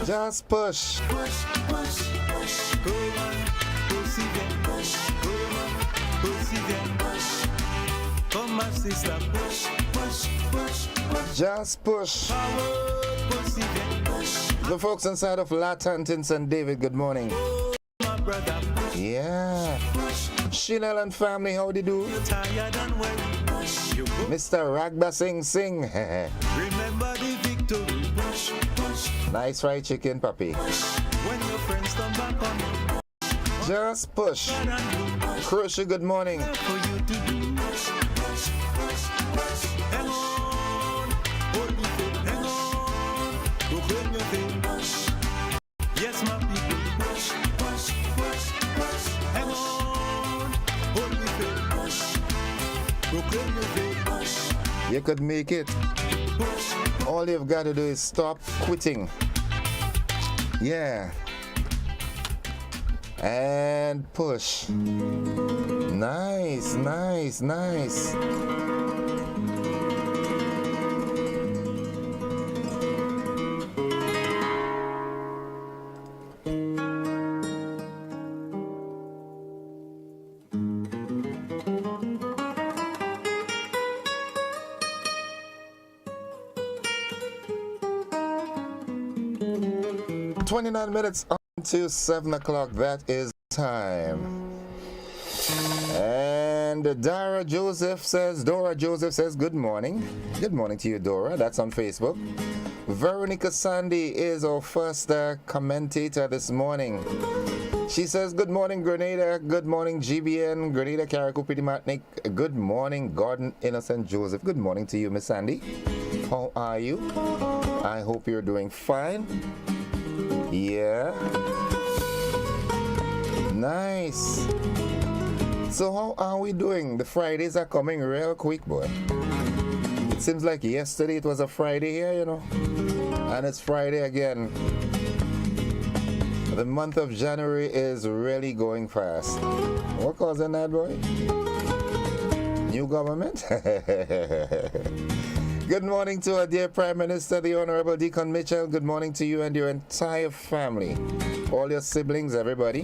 Just push. Push, push, push. Go on, push again. Push, go on, push again. Push. Come my sister, push, push, push, push. Just push. Power, push again. Push. The folks inside of Latanton, St. David, good morning. Oh, my brother, push. Yeah. Push. Chanel and family, how do you do? You're tired and worried. Push. You go. Mr. Ragba Sing. Remember the victory. Push, push. Nice fried chicken, puppy. When your friends come back on you. Just push. Crucial, good morning. For you to do. Push, push, push, push. Hang on. Hold me tight. Hang on. Proclaim your faith. Push. Yes, my people. Push, push, push, push. Hang on. Hold me tight. Push. Proclaim your faith. Push. You could make it. Push. All you've got to do is stop quitting. Yeah. And push. Nice, nice, nice. "29 minutes until 7 o'clock, that is time." And Dora Joseph says, good morning. Good morning to you, Dora. That's on Facebook. Veronica Sandy is our first commentator this morning. She says, good morning, Grenada. Good morning, GBN. Grenada, Caracu, Pretty Matnik. Good morning, Gordon Innocent Joseph. Good morning to you, Miss Sandy. How are you? I hope you're doing fine. Yeah. Nice. So how are we doing? The Fridays are coming real quick, boy. It seems like yesterday it was a Friday here, you know. And it's Friday again. The month of January is really going fast. What causing that, boy? New government? Good morning to our dear Prime Minister, the Honorable Deacon Mitchell. Good morning to you and your entire family. All your siblings, everybody.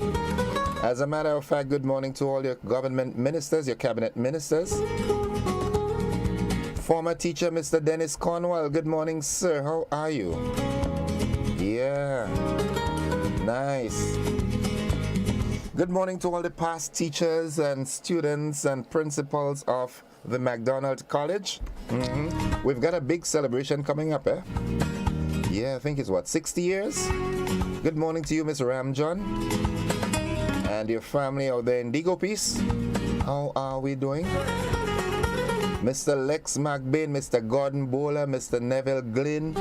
As a matter of fact, good morning to all your government ministers, your cabinet ministers. Former teacher, Mr. Dennis Cornwell. Good morning, sir. How are you? Yeah. Nice. Good morning to all the past teachers and students and principals of the McDonald College. We've got a big celebration coming up, eh? Yeah, I think it's what, 60 years? Good morning to you, Miss Ramjohn. And your family out there in Digo Peace. How are we doing? Mr. Lex McBain, Mr. Gordon Bowler, Mr. Neville Glynn,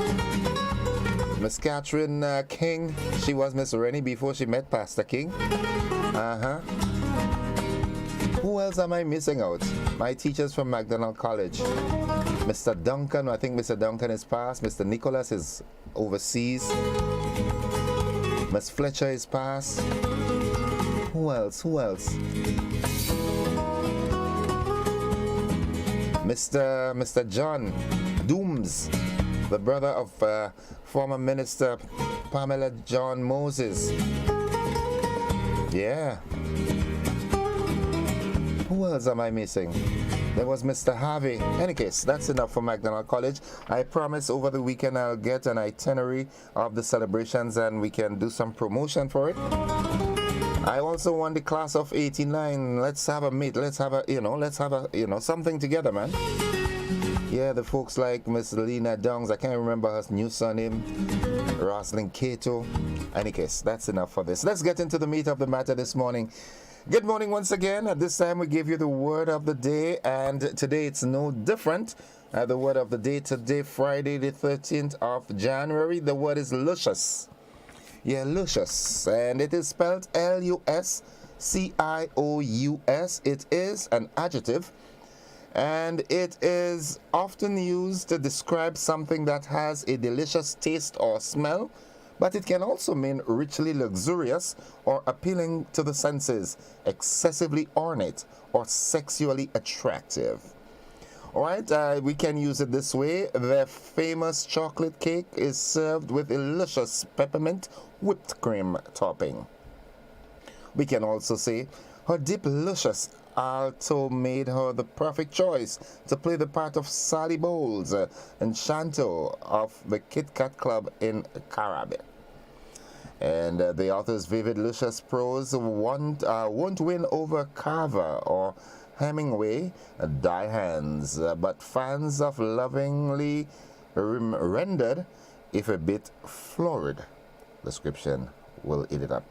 Miss Catherine King. She was Miss Rennie before she met Pastor King. Who else am I missing out? My teachers from McDonald College. Mr. Duncan, I think Mr. Duncan is passed. Mr. Nicholas is overseas. Miss Fletcher is passed. Who else? Mr. John Dooms, the brother of former Minister Pamela John Moses. Yeah. Who else am I missing? There was Mr. Harvey. Any case, that's enough for McDonald College. I promise over the weekend I'll get an itinerary of the celebrations and we can do some promotion for it. I also want the class of 89. Let's have a meet. Let's have a, something together, man. Yeah, the folks like Miss Lena Dongs. I can't remember her new surname. Roslyn Cato. Any case, that's enough for this. Let's get into the meat of the matter this morning. Good morning once again. At this time, we give you the word of the day, and today it's no different. The word of the day today, Friday the 13th of January, the word is luscious. Yeah, luscious. And it is spelled Luscious. It is an adjective, and it is often used to describe something that has a delicious taste or smell, but it can also mean richly luxurious or appealing to the senses, excessively ornate, or sexually attractive. All right, we can use it this way. The famous chocolate cake is served with a luscious peppermint whipped cream topping. We can also say her deep luscious alto made her the perfect choice to play the part of Sally Bowles and Shanto of the Kit Kat Club in Caribbean. And the author's vivid, luscious prose won't win over Carver or Hemingway, die hands, but fans of lovingly rendered, if a bit florid, description will eat it up.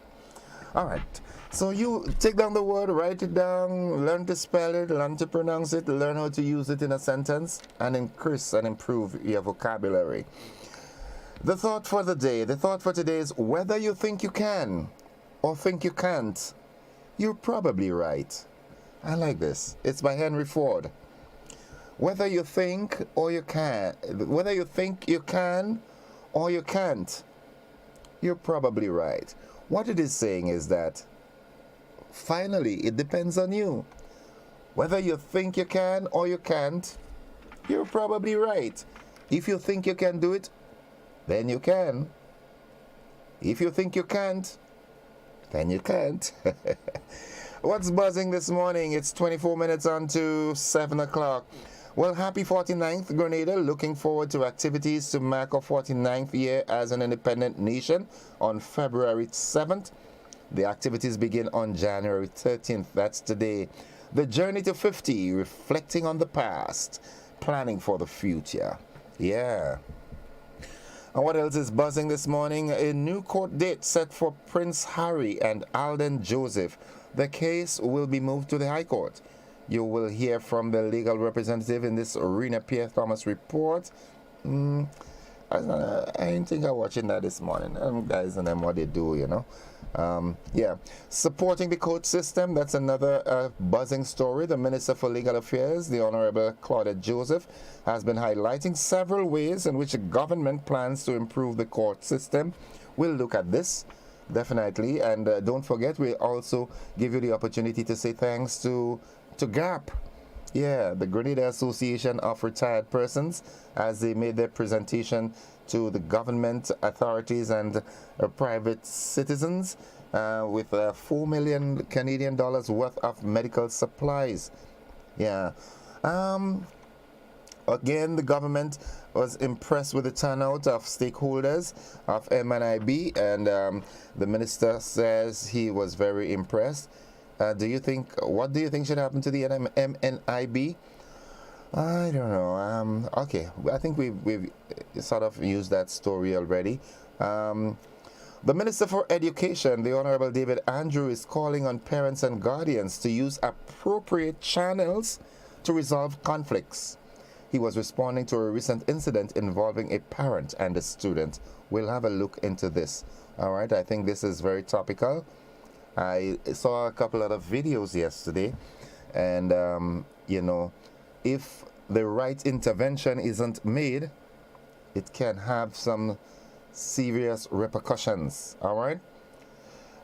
All right, so you take down the word, write it down, learn to spell it, learn to pronounce it, learn how to use it in a sentence, and increase and improve your vocabulary. The thought for the day, the thought for today is whether you think you can or think you can't, you're probably right. I like this. It's by Henry Ford. Whether you think or you can, whether you think you can or you can't, you're probably right. What it is saying is that finally it depends on you. Whether you think you can or you can't, you're probably right. If you think you can do it, then you can. If you think you can't, then you can't. What's buzzing this morning? It's 24 minutes on to 7 o'clock. Well, happy 49th, Grenada. Looking forward to activities to mark our 49th year as an independent nation on February 7th. The activities begin on January 13th. That's today. The journey to 50, reflecting on the past, planning for the future. Yeah. And what else is buzzing this morning? A new court date set for Prince Harry and Alden Joseph. The case will be moved to the High Court. You will hear from the legal representative in this Rena Pierre Thomas report. I didn't think I was watching that this morning. Guys and them, what they do, you know. Yeah. Supporting the court system, that's another buzzing story. The Minister for Legal Affairs, the Honorable Claudette Joseph, has been highlighting several ways in which the government plans to improve the court system. We'll look at this. Definitely, and don't forget, we also give you the opportunity to say thanks to GAP, yeah, the Grenada Association of Retired Persons, as they made their presentation to the government authorities and private citizens with 4 million Canadian dollars worth of medical supplies. Yeah. Again, the government was impressed with the turnout of stakeholders of MNIB, and the minister says he was very impressed. What do you think should happen to the MNIB? I don't know. Okay, I think we've sort of used that story already. The Minister for Education, the Honorable David Andrew, is calling on parents and guardians to use appropriate channels to resolve conflicts. He was responding to a recent incident involving a parent and a student. We'll have a look into this. All right, I think this is very topical. I saw a couple of videos yesterday, and you know, if the right intervention isn't made, it can have some serious repercussions. All right.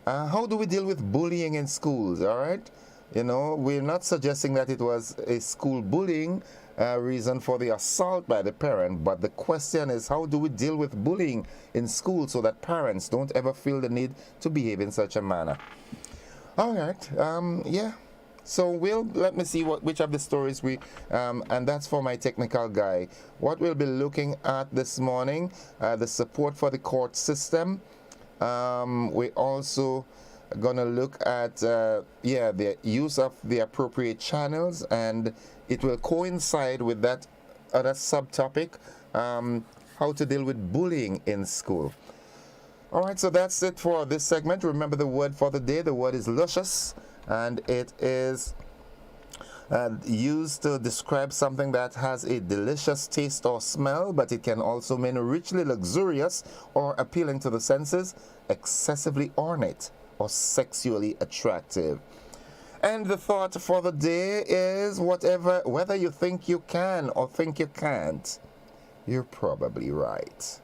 How do we deal with bullying in schools? All right. You know, we're not suggesting that it was a school bullying reason for the assault by the parent, but the question is, how do we deal with bullying in school so that parents don't ever feel the need to behave in such a manner? All right. Yeah. So let me see which of the stories and that's for my technical guy. What we'll be looking at this morning, the support for the court system. We also gonna look at the use of the appropriate channels, and it will coincide with that other subtopic, how to deal with bullying in school. All right, so that's it for this segment. Remember the word for the day. The word is luscious, and it is used to describe something that has a delicious taste or smell, but it can also mean richly luxurious or appealing to the senses, excessively ornate, or sexually attractive. And the thought for the day is whether you think you can or think you can't, you're probably right.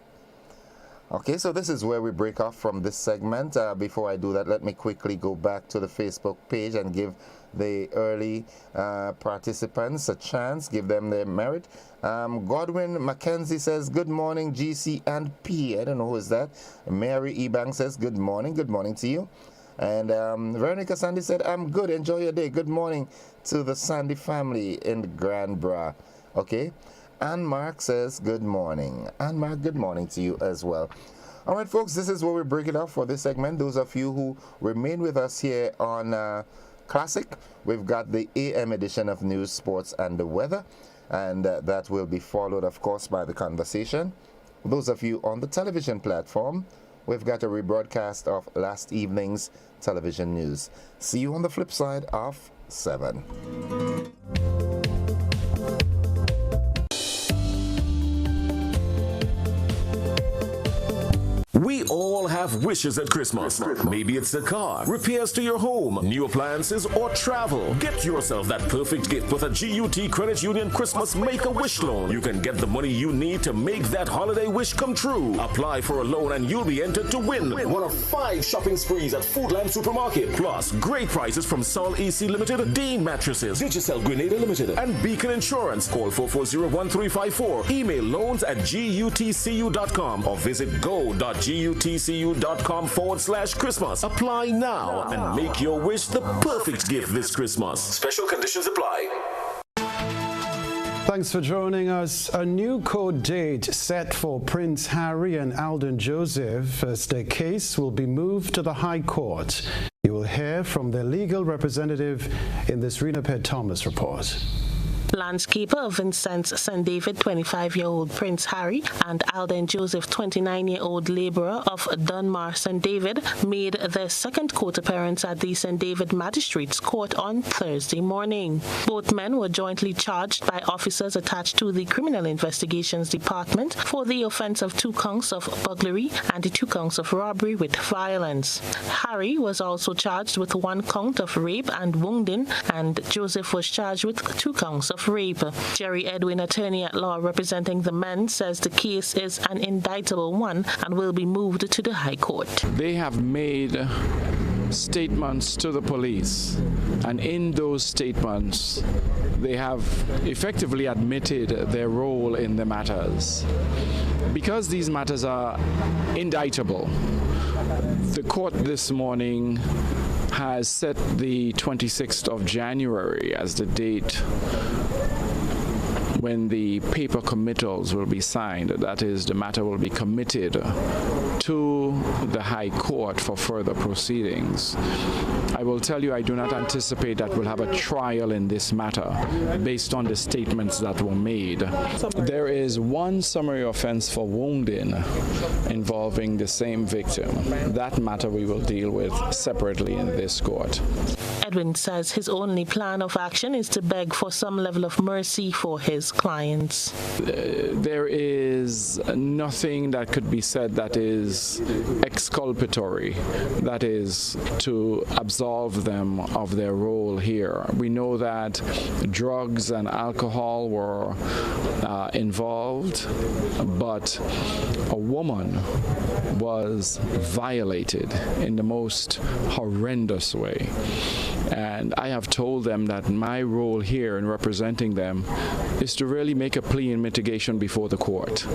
Okay, so this is where we break off from this segment. Before I do that, let me quickly go back to the Facebook page and give the early participants a chance, give them their merit. Godwin Mackenzie says, good morning, GC and P. I don't know who is that. Mary Ebang says, good morning to you. And Veronica Sandy said, I'm good, enjoy your day. Good morning to the Sandy family in Grand Bra. Okay. Ann Mark says, good morning. Ann Mark, good morning to you as well. All right, folks, this is where we break it off for this segment. Those of you who remain with us here on Classic, we've got the AM edition of News, Sports, and the Weather. And that will be followed, of course, by the conversation. Those of you on the television platform, we've got a rebroadcast of last evening's television news. See you on the flip side of 7. We all have wishes at Christmas. Maybe it's a car, repairs to your home, new appliances, or travel. Get yourself that perfect gift with a GUT Credit Union Christmas Make-A-Wish loan. You can get the money you need to make that holiday wish come true. Apply for a loan and you'll be entered to win one of 5 shopping sprees at Foodland Supermarket. Plus, great prizes from Sol EC Limited, Dean Mattresses, Digicel Grenada Limited, and Beacon Insurance. Call 440-1354. Email loans@gutcu.com or visit go.gutcu.com/Christmas. Apply now and make your wish the perfect gift this Christmas. Special conditions apply. Thanks for joining us. A new court date set for Prince Harry and Alden Joseph as their case will be moved to the High Court. You will hear from their legal representative in this Rena Pet Thomas report. Landscaper of Vincent's St. David, 25-year-old Prince Harry, and Alden Joseph, 29-year-old laborer of Dunmar, St. David, made their second court appearance at the St. David Magistrates Court on Thursday morning. Both men were jointly charged by officers attached to the Criminal Investigations Department for the offense of 2 counts of burglary and 2 counts of robbery with violence. Harry was also charged with 1 count of rape and wounding, and Joseph was charged with 2 counts of rape. Jerry Edwin, attorney at law representing the men, says the case is an indictable one and will be moved to the High Court. They have made statements to the police, and in those statements they have effectively admitted their role in the matters. Because these matters are indictable, the court this morning has set the 26th of January as the date when the paper committals will be signed. That is, the matter will be committed to the High Court for further proceedings. I will tell you, I do not anticipate that we'll have a trial in this matter based on the statements that were made. There is 1 summary offense for wounding involving the same victim. That matter we will deal with separately in this court. Edwin says his only plan of action is to beg for some level of mercy for his clients. There is nothing that could be said that is exculpatory, that is to absolve them of their role here. We know that drugs and alcohol were involved, but a woman was violated in the most horrendous way. And I have told them that my role here in representing them is to really make a plea in mitigation before the court.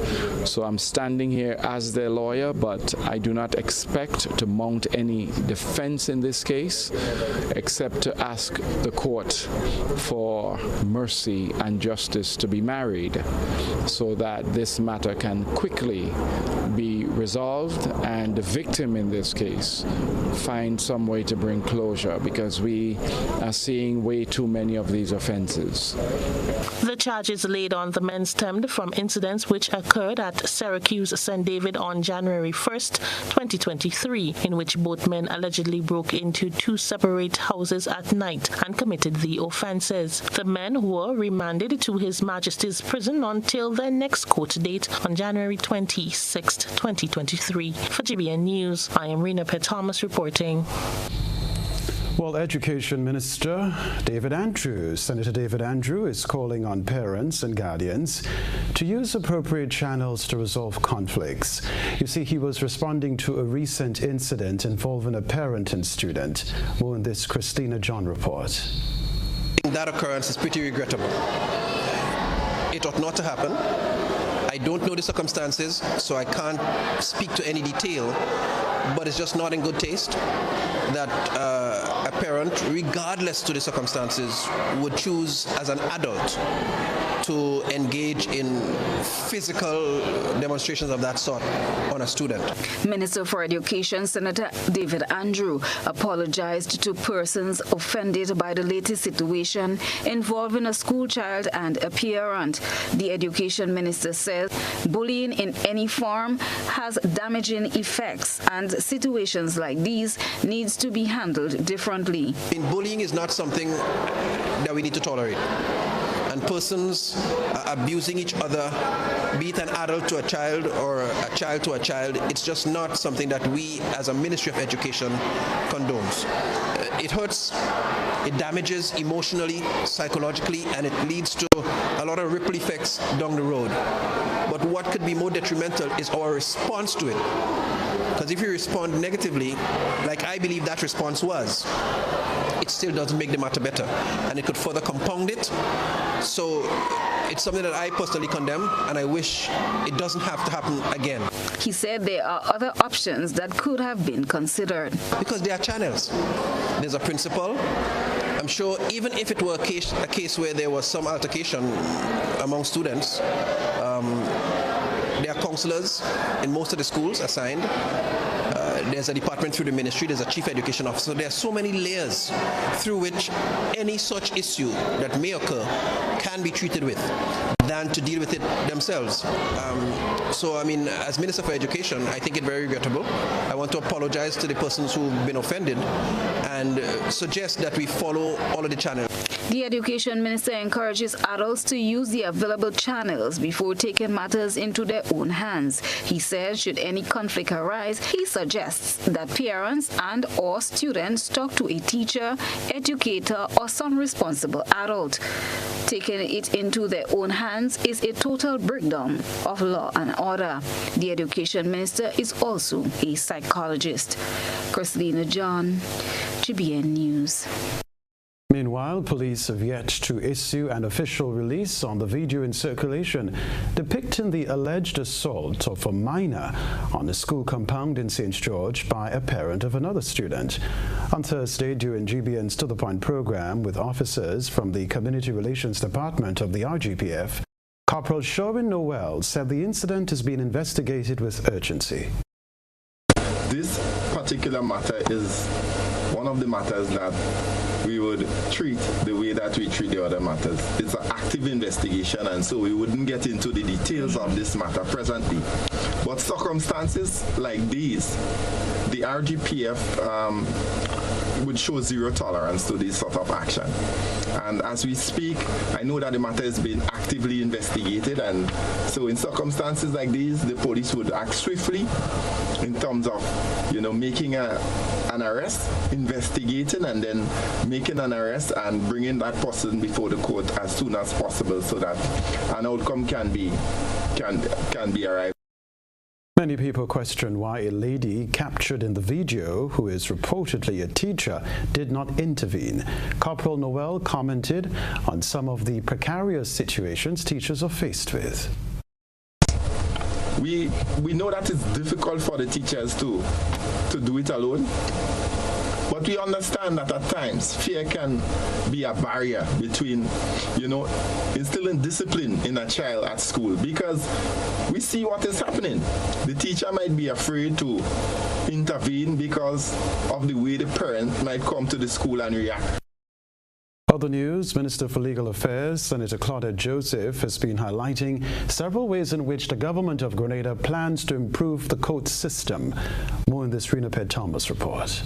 So I'm standing here as their lawyer, but I do not expect to mount any defense in this case, except to ask the court for mercy and justice to be married so that this matter can quickly be resolved and the victim in this case find some way to bring closure, because we are seeing way too many of these offenses. The charges laid on the men stemmed from incidents which occurred at Syracuse St. David on January 1st, 2023, in which both men allegedly broke into 2 separate houses at night and committed the offenses. The men were remanded to His Majesty's prison until their next court date on January 26th, 2023. For GBN News, I am Rena Pet Thomas reporting. Well, Education Minister Senator David Andrew, is calling on parents and guardians to use appropriate channels to resolve conflicts. You see, he was responding to a recent incident involving a parent and student. More in this Christina John report. That occurrence is pretty regrettable. It ought not to happen. I don't know the circumstances, so I can't speak to any detail, but it's just not in good taste that a parent, regardless to the circumstances, would choose as an adult to engage in physical demonstrations of that sort on a student. Minister for Education, Senator David Andrew, apologized to persons offended by the latest situation involving a school child and a parent. The Education Minister says bullying in any form has damaging effects, and situations like these needs to be handled differently. Bullying is not something that we need to tolerate. And persons abusing each other, be it an adult to a child or a child to a child, it's just not something that we as a Ministry of Education condones. It hurts, it damages emotionally, psychologically, and it leads to a lot of ripple effects down the road. But what could be more detrimental is our response to it. Because if you respond negatively, like I believe that response was, it still doesn't make the matter better, and it could further compound it. So it's something that I personally condemn, and I wish it doesn't have to happen again. He said there are other options that could have been considered. Because there are channels. There's a principal. I'm sure even if it were a case where there was some altercation among students, there are counselors in most of the schools assigned. There's a department through the ministry, there's a chief education officer. There are so many layers through which any such issue that may occur can be treated with than to deal with it themselves. So, I mean, as Minister for Education, I think it very regrettable. I want to apologize to the persons who've been offended and suggest that we follow all of the channels. The Education Minister encourages adults to use the available channels before taking matters into their own hands. He says should any conflict arise, he suggests that parents and or students talk to a teacher, educator, or some responsible adult. Taking it into their own hands is a total breakdown of law and order. The Education Minister is also a psychologist. Christina John, GBN News. Meanwhile, police have yet to issue an official release on the video in circulation depicting the alleged assault of a minor on a school compound in St. George by a parent of another student. On Thursday, during GBN's To The Point program with officers from the Community Relations Department of the RGPF, Corporal Sherwin Noel said the incident is being investigated with urgency. This particular matter is one of the matters that we would treat the way that we treat the other matters. It's an active investigation, and so we wouldn't get into the details of this matter presently. But circumstances like these, the RGPF would show zero tolerance to this sort of action. And as we speak, I know that the matter is being actively investigated, and so in circumstances like these, the police would act swiftly in terms of, making an arrest, investigating, and then making an arrest and bringing that person before the court as soon as possible so that an outcome can be arrived. Many people question why a lady captured in the video, who is reportedly a teacher, did not intervene. Corporal Noel commented on some of the precarious situations teachers are faced with. We know that it's difficult for the teachers to do it alone, but we understand that at times fear can be a barrier between, instilling discipline in a child at school, because we see what is happening. The teacher might be afraid to intervene because of the way the parent might come to the school and react. Other news, Minister for Legal Affairs, Senator Claudette Joseph, has been highlighting several ways in which the government of Grenada plans to improve the court system. More in this Rena Ped Thomas report.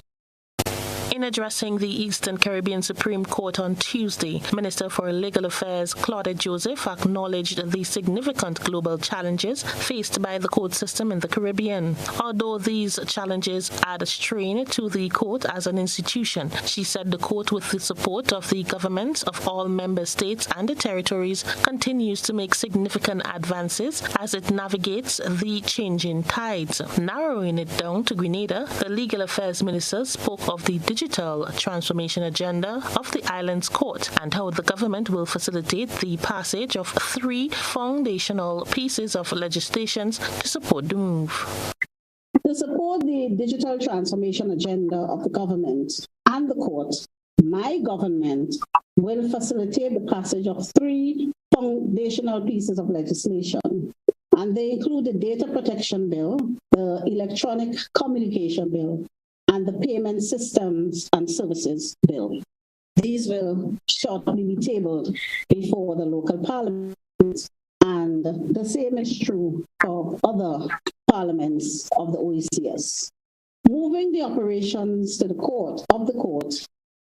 In In addressing the Eastern Caribbean Supreme Court on Tuesday, Minister for Legal Affairs Claudette Joseph acknowledged the significant global challenges faced by the court system in the Caribbean. Although these challenges add a strain to the court as an institution, she said the court, with the support of the governments of all member states and the territories, continues to make significant advances as it navigates the changing tides. Narrowing it down to Grenada, the Legal Affairs Minister spoke of the digital transformation agenda of the island's court and how the government will facilitate the passage of 3 foundational pieces of legislation to support the move. To support the digital transformation agenda of the government and the court, my government will facilitate the passage of 3 foundational pieces of legislation. And they include the Data Protection Bill, the Electronic Communication Bill, and the Payment Systems and Services Bill. These will shortly be tabled before the local parliament, and the same is true of other parliaments of the OECS. Moving the operations to the court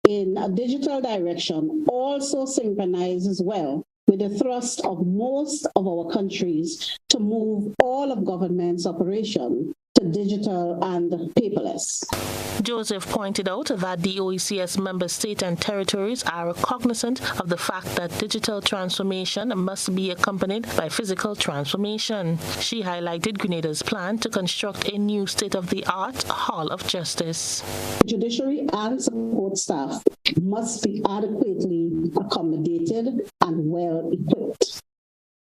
in a digital direction also synchronizes well with the thrust of most of our countries to move all of government's operation to digital and paperless. Joseph pointed out that the OECS member states and territories are cognizant of the fact that digital transformation must be accompanied by physical transformation. She highlighted Grenada's plan to construct a new state-of-the-art Hall of Justice. Judiciary and support staff must be adequately accommodated and well equipped.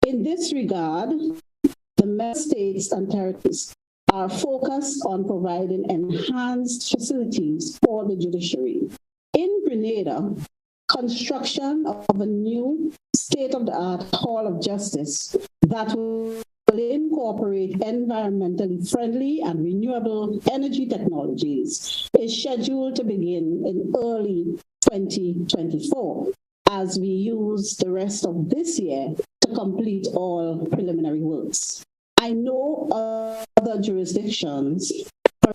In this regard, the member states and territories are focused on providing enhanced facilities for the judiciary. In Grenada, construction of a new state-of-the-art Hall of Justice that will incorporate environmentally friendly and renewable energy technologies is scheduled to begin in early 2024, as we use the rest of this year to complete all preliminary works. I know other jurisdictions.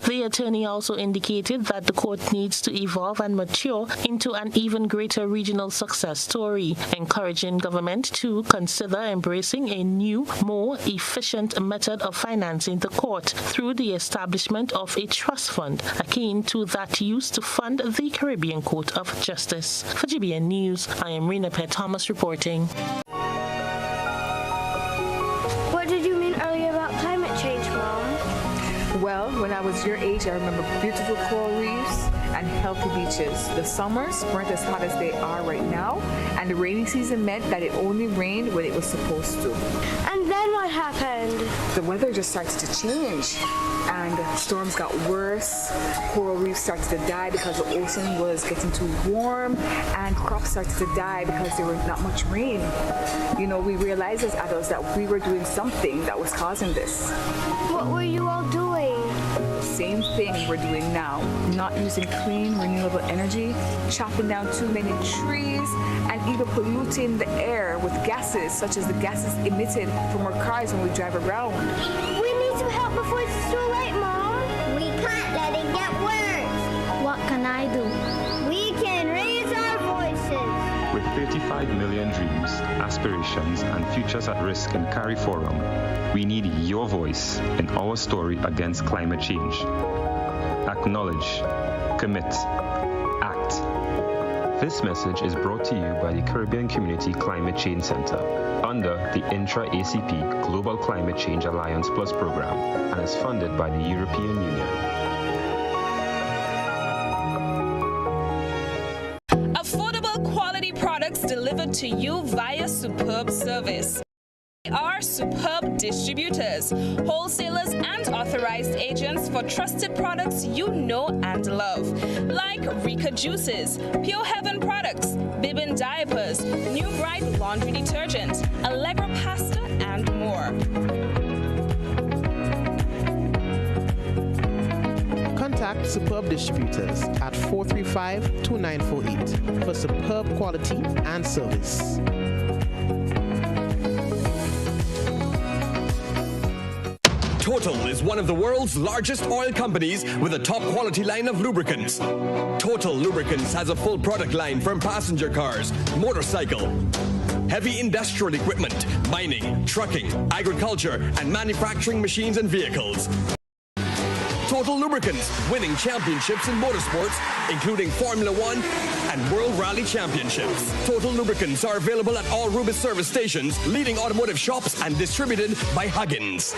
The attorney also indicated that the court needs to evolve and mature into an even greater regional success story, encouraging government to consider embracing a new, more efficient method of financing the court through the establishment of a trust fund akin to that used to fund the Caribbean Court of Justice. For GBN News, I am Rena Pett Thomas reporting. Well, when I was your age, I remember beautiful coral reefs and healthy beaches. The summers weren't as hot as they are right now, and the rainy season meant that it only rained when it was supposed to. And then what happened? The weather just started to change, and storms got worse. Coral reefs started to die because the ocean was getting too warm, and crops started to die because there was not much rain. You know, we realized as adults that we were doing something that was causing this. What were you all doing? Same thing we're doing now, not using clean, renewable energy, chopping down too many trees, and even polluting the air with gases, such as the gases emitted from our cars when we drive around. We need some help before it's too late, Mom. We can't let it get worse. What can I do? We can raise our voices. With 35 million dreams, aspirations, and futures at risk in CARIFORUM, we need your voice in our story against climate change. Acknowledge, commit, act. This message is brought to you by the Caribbean Community Climate Change Center under the Intra-ACP Global Climate Change Alliance Plus program and is funded by the European Union. Affordable quality products delivered to you via superb service. We are superb distributors, wholesalers, and authorized agents for trusted products you know and love, like Rika Juices, Pure Heaven products, Bibbin diapers, New Bright laundry detergent, Allegra pasta, and more. Contact Superb Distributors at 435-2948 for superb quality and service. Total Total is one of the world's largest oil companies with a top quality line of lubricants. Total Lubricants has a full product line from passenger cars, motorcycle, heavy industrial equipment, mining, trucking, agriculture, and manufacturing machines and vehicles. Total Lubricants, winning championships in motorsports, including Formula One and World Rally Championships. Total Lubricants are available at all Rubis service stations, leading automotive shops, and distributed by Huggins.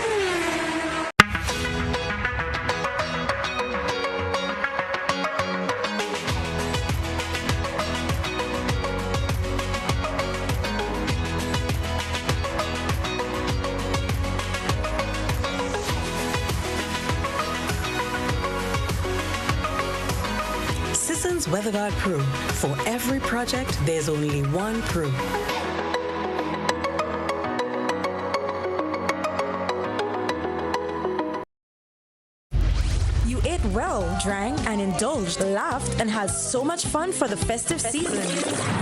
WeatherGuard Pro. For every project, there's only one Pro. You ate well, drank and indulged, laughed and had so much fun for the festive season.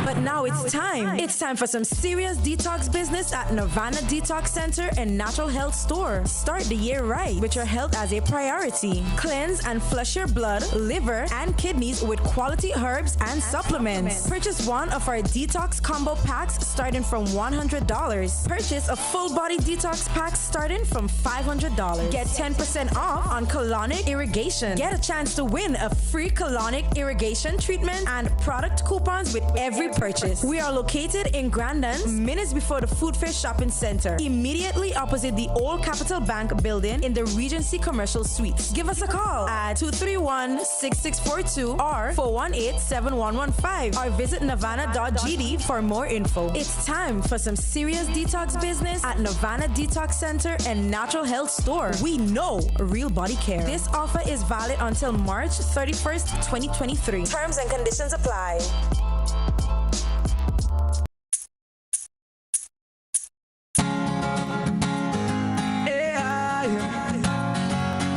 But now it's time. It's time for some serious detox business at Nirvana Detox Center and Natural Health Store. Start the year right with your health as a priority. Cleanse and flush your blood, liver, and kidneys with quality herbs and supplements. Purchase one of our detox combo packs starting from $100. Purchase a full body detox pack starting from $500. Get 10% off on colonic irrigation. Get a chance to win a free colonic irrigation treatment and product coupons with every purchase. We are located in Grandin, minutes before the Food Fair Shopping Center, immediately opposite the old Capital Bank building in the Regency Commercial Suites. Give us a call at 231-6642 or 418-7115 or visit nirvana.gd for more info. It's time for some serious detox business at Nirvana Detox Center and Natural Health Store. We know real body care. This offer is valid until March 31st, 2023. Terms and conditions apply.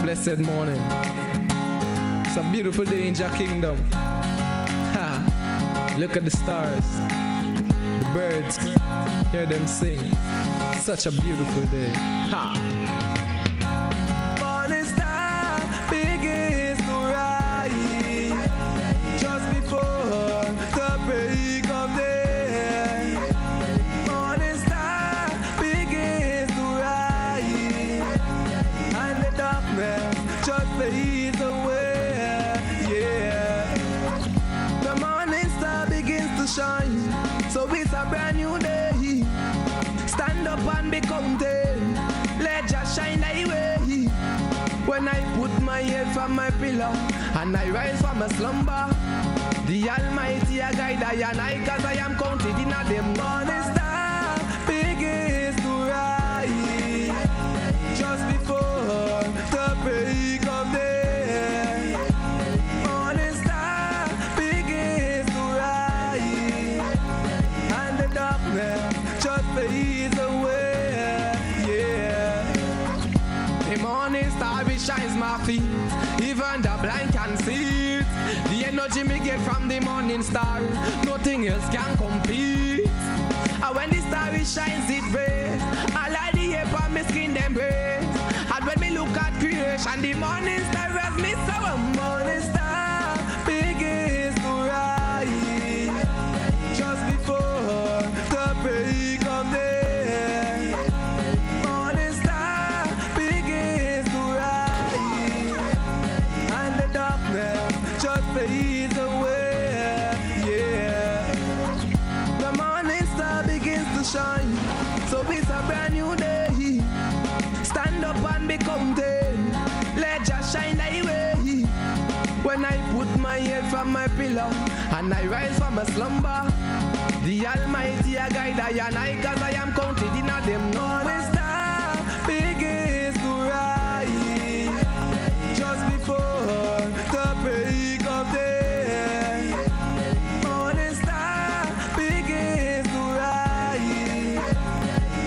Blessed morning. It's a beautiful day in Jah Kingdom. Ha! Look at the stars, the birds, hear them sing. Such a beautiful day. Ha! Morning star begins to rise just before the break of day. Morning star begins to rise and the darkness just fades away. Yeah, the morning star begins to shine, so it's a brand new day. Stand up and be counted. Let Jah shine thy way. When I put my head from my pillow and I rise from a slumber, the Almighty a guide I and I, cause I am counted in a them. Morning star begins to rise just before the break of day. Morning star begins to rise and the darkness just fades away. Yeah, the morning star shines my feet, even the blind can see it. The energy me get from the morning star, nothing else can compete. And when the star shines it red, I like the air on my skin them break. And when me look at creation, the morning star has me so a morning star begins to rise just before the break of day. Fades away, yeah. The morning star begins to shine, so it's a brand new day. Stand up and be counted. Let Jah shine thy way. When I put my head from my pillow and I rise from a slumber, the Almighty a guide I and I, cause I am counted in a them. Morning star begins to rise just before the break of day. Morning star begins to rise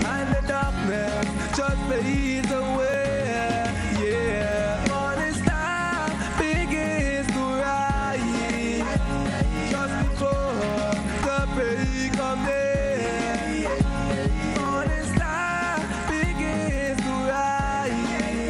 and the darkness just fades away. Yeah, morning star begins to rise just before the break of day. Morning star begins to rise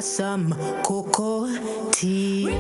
some cocoa tea.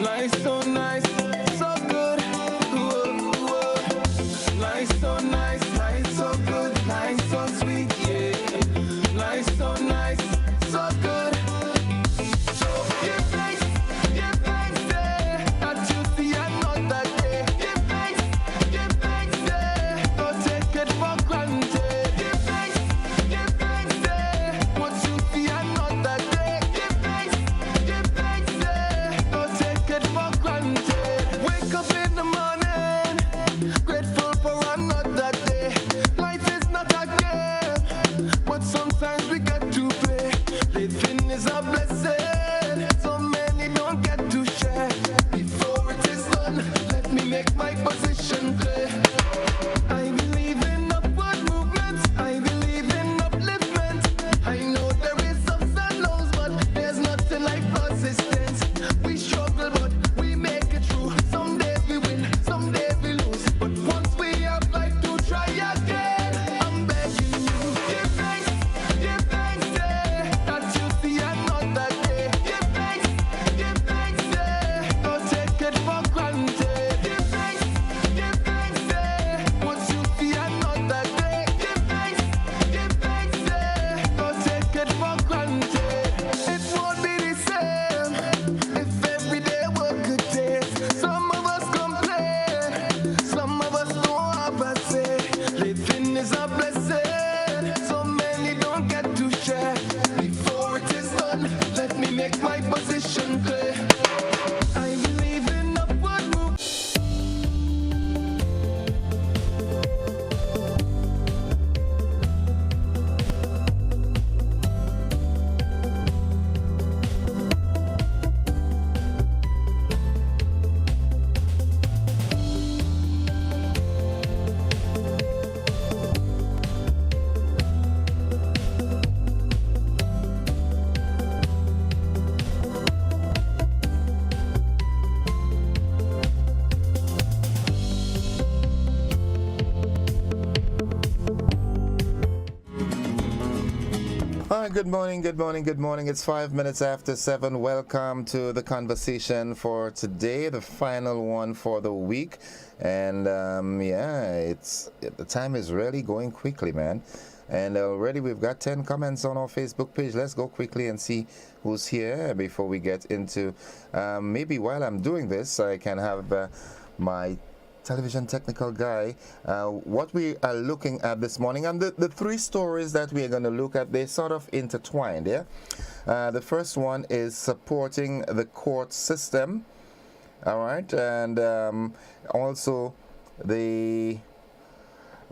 Life so nice, so good. Whoa, whoa. Life so nice, life so good, life so sweet, yeah. Life so nice, so good. So give thanks, yeah, that you see another day. Give thanks, yeah, don't take it for granted. Give thanks, yeah, once you see another day. Give thanks, yeah, don't take it for granted. Wake up in the morning, grateful for another day. Life is not a game, but sometimes we got to play. Living is a blessing, so many don't get to share. Before it is done, let me make my position clear. I believe in upward movement, I believe in upliftment. I know there is ups and lows, but there's nothing like persistence. We struggle, but we make it through. Some days we win, some days we lose. But once we have life to try again, I'm begging you. Give thanks, yeah, that you see another day. Give thanks, yeah, don't take it for granted. Give thanks, yeah, once you see another day. Give thanks, yeah, don't take it for granted. It won't be the same if every day were good days. Some of us complain, some of us don't have a say. Living is a blessing, so many don't get to share. Before it is done, let me make my position clear. I believe in upward movement. All right, good morning, good morning, good morning. It's 5 minutes after 7. Welcome to the conversation for today, the final one for the week. And yeah, the time is really going quickly, man. And already we've got 10 comments on our Facebook page. Let's go quickly and see who's here before we get into, maybe while I'm doing this, I can have my television technical guy, what we are looking at this morning. And the three stories that we are going to look at, they sort of intertwined, yeah? The first one is supporting the court system, all right? And also the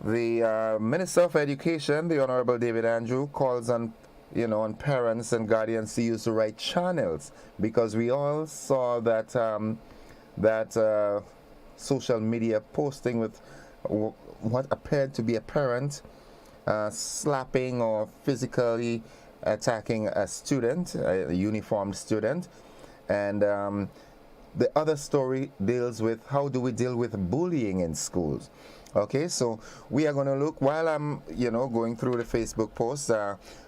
Minister of Education, the Honorable David Andrew, calls on on parents and guardians to use the right channels, because we all saw that social media posting with what appeared to be a parent slapping or physically attacking a student, a uniformed student. And the other story deals with how do we deal with bullying in schools. Okay, so we are going to look, while I'm going through the Facebook posts,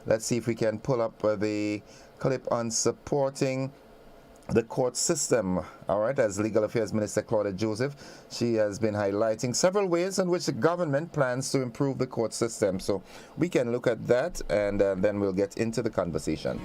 let's see if we can pull up the clip on supporting the court system. All right, as Legal Affairs Minister Claudia Joseph, she has been highlighting several ways in which the government plans to improve the court system. So we can look at that, and then we'll get into the conversation.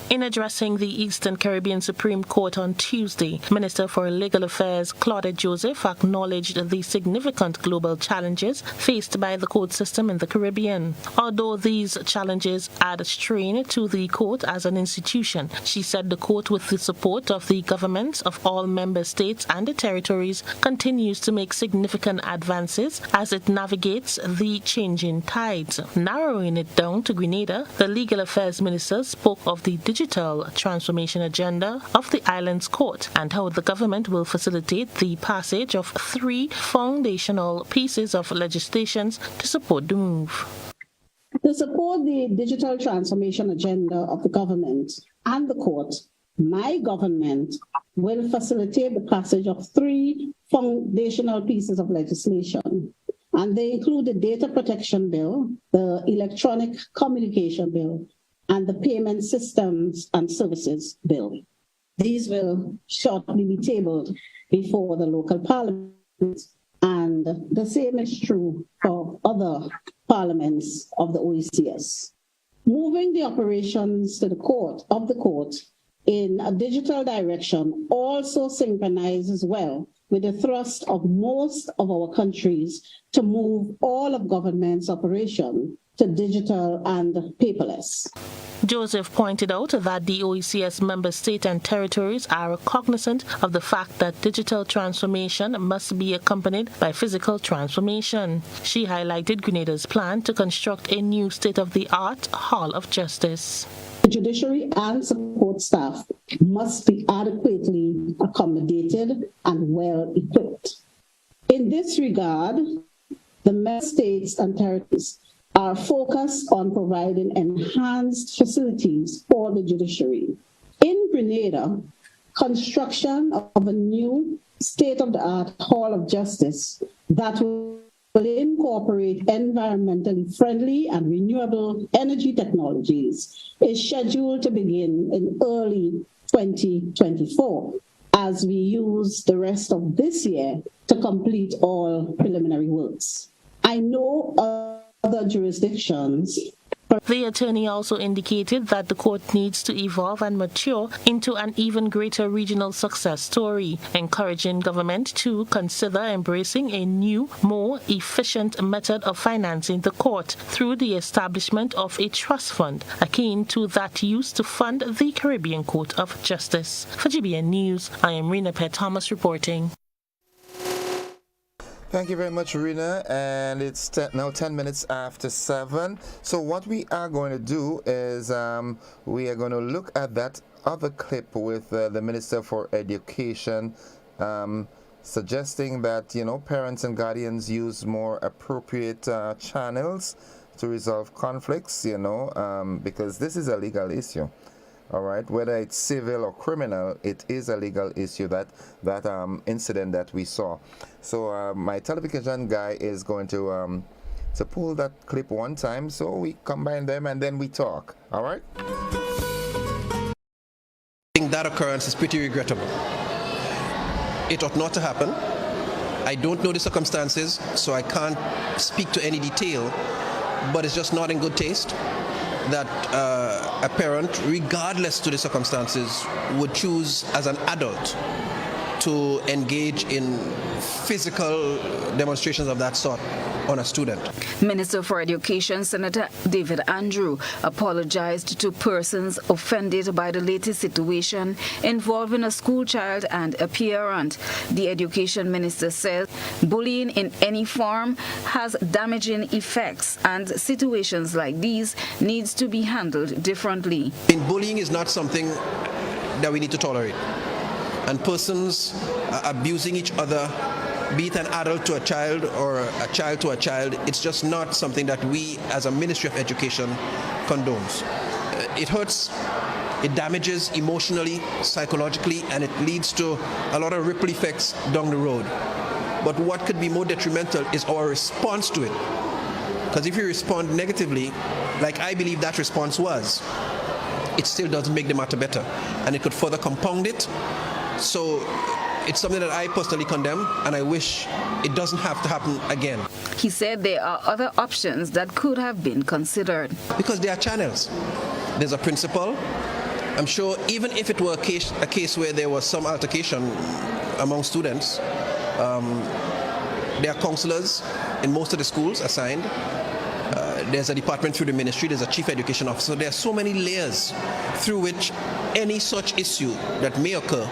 In addressing the Eastern Caribbean Supreme Court on Tuesday, Minister for Legal Affairs Claudette Joseph acknowledged the significant global challenges faced by the court system in the Caribbean. Although these challenges add strain to the court as an institution, she said the court, with the support of the governments of all member states and the territories, continues to make significant advances as it navigates the changing tides. Narrowing it down to Grenada, the Legal Affairs Minister spoke of the digital transformation agenda of the island's court and how the government will facilitate the passage of 3 foundational pieces of legislation to support the move. To support the digital transformation agenda of the government and the court, my government will facilitate the passage of 3 foundational pieces of legislation. And they include the Data Protection Bill, the Electronic Communication Bill, and the Payment Systems and Services Bill. These will shortly be tabled before the local parliaments, and the same is true for other parliaments of the OECS. Moving the operations to the court in a digital direction also synchronizes well with the thrust of most of our countries to move all of government's operation to digital and paperless. Joseph pointed out that the OECS member states and territories are cognizant of the fact that digital transformation must be accompanied by physical transformation. She highlighted Grenada's plan to construct a new state-of-the-art Hall of Justice. The judiciary and support staff must be adequately accommodated and well equipped. In this regard, the member states and territories are focused on providing enhanced facilities for the judiciary. In Grenada, construction of a new state-of-the-art Hall of Justice that will incorporate environmentally friendly and renewable energy technologies is scheduled to begin in early 2024, as we use the rest of this year to complete all preliminary works. I know other jurisdictions. The attorney also indicated that the court needs to evolve and mature into an even greater regional success story, encouraging government to consider embracing a new, more efficient method of financing the court through the establishment of a trust fund akin to that used to fund the Caribbean Court of Justice. For GBN News, I am Rena Pett Thomas reporting. Thank you very much, Rena, and it's now 10 minutes after 7. So what we are going to do is we are going to look at that other clip with the Minister for Education suggesting that, parents and guardians use more appropriate channels to resolve conflicts, because this is a legal issue. All right, whether it's civil or criminal, it is a legal issue, that incident that we saw. So my television guy is going to pull that clip one time, so we combine them and then we talk. All right? I think that occurrence is pretty regrettable. It ought not to happen. I don't know the circumstances, so I can't speak to any detail, but it's just not in good taste that a parent, regardless to the circumstances, would choose as an adult to engage in physical demonstrations of that sort on a student. Minister for Education, Senator David Andrew, apologized to persons offended by the latest situation involving a school child and a parent. The Education Minister says bullying in any form has damaging effects, and situations like these needs to be handled differently. Bullying is not something that we need to tolerate. And persons abusing each other, be it an adult to a child or a child to a child, it's just not something that we as a Ministry of Education condones. It hurts, it damages emotionally, psychologically, and it leads to a lot of ripple effects down the road. But what could be more detrimental is our response to it. Because if you respond negatively, like I believe that response was, it still doesn't make the matter better, and it could further compound it. So it's something that I personally condemn, and I wish it doesn't have to happen again. He said there are other options that could have been considered. Because there are channels. There's a principal, I'm sure even if it were a case where there was some altercation among students, there are counselors in most of the schools assigned. There's a department through the ministry, there's a chief education officer. There are so many layers through which any such issue that may occur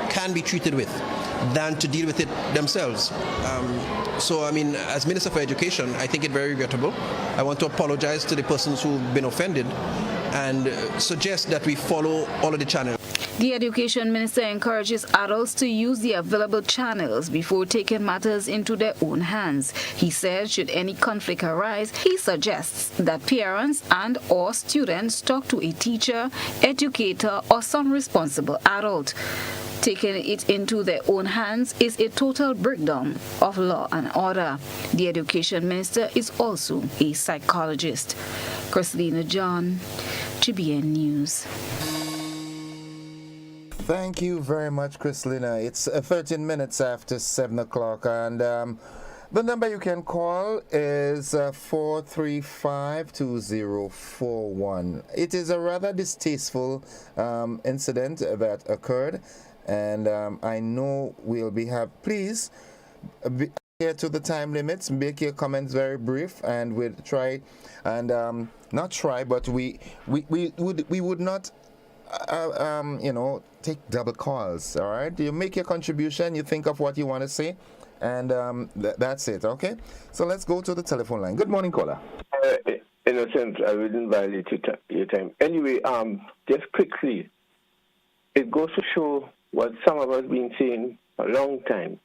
can be treated with than to deal with it themselves. So, I mean, as Minister for Education, I think it very regrettable. I want to apologize to the persons who've been offended and suggest that we follow all of the channels. The Education Minister encourages adults to use the available channels before taking matters into their own hands. He said should any conflict arise, he suggests that parents and or students talk to a teacher, educator, or some responsible adult. Taking it into their own hands is a total breakdown of law and order. The Education Minister is also a psychologist. Christina John, GBN News. Thank you very much, Chrislina. It's 13 minutes after 7 o'clock, and the number you can call is 435-2041. It is a rather distasteful incident that occurred, and I know we'll please be here to the time limits, make your comments very brief, and we'll try, and not try, but we would not take double calls. All right, you make your contribution, you think of what you want to say, and that's it. Okay, so let's go to the telephone line. Good morning, caller. In a sense, I wouldn't violate your time. Anyway, just quickly, it goes to show what some of us been saying a long time.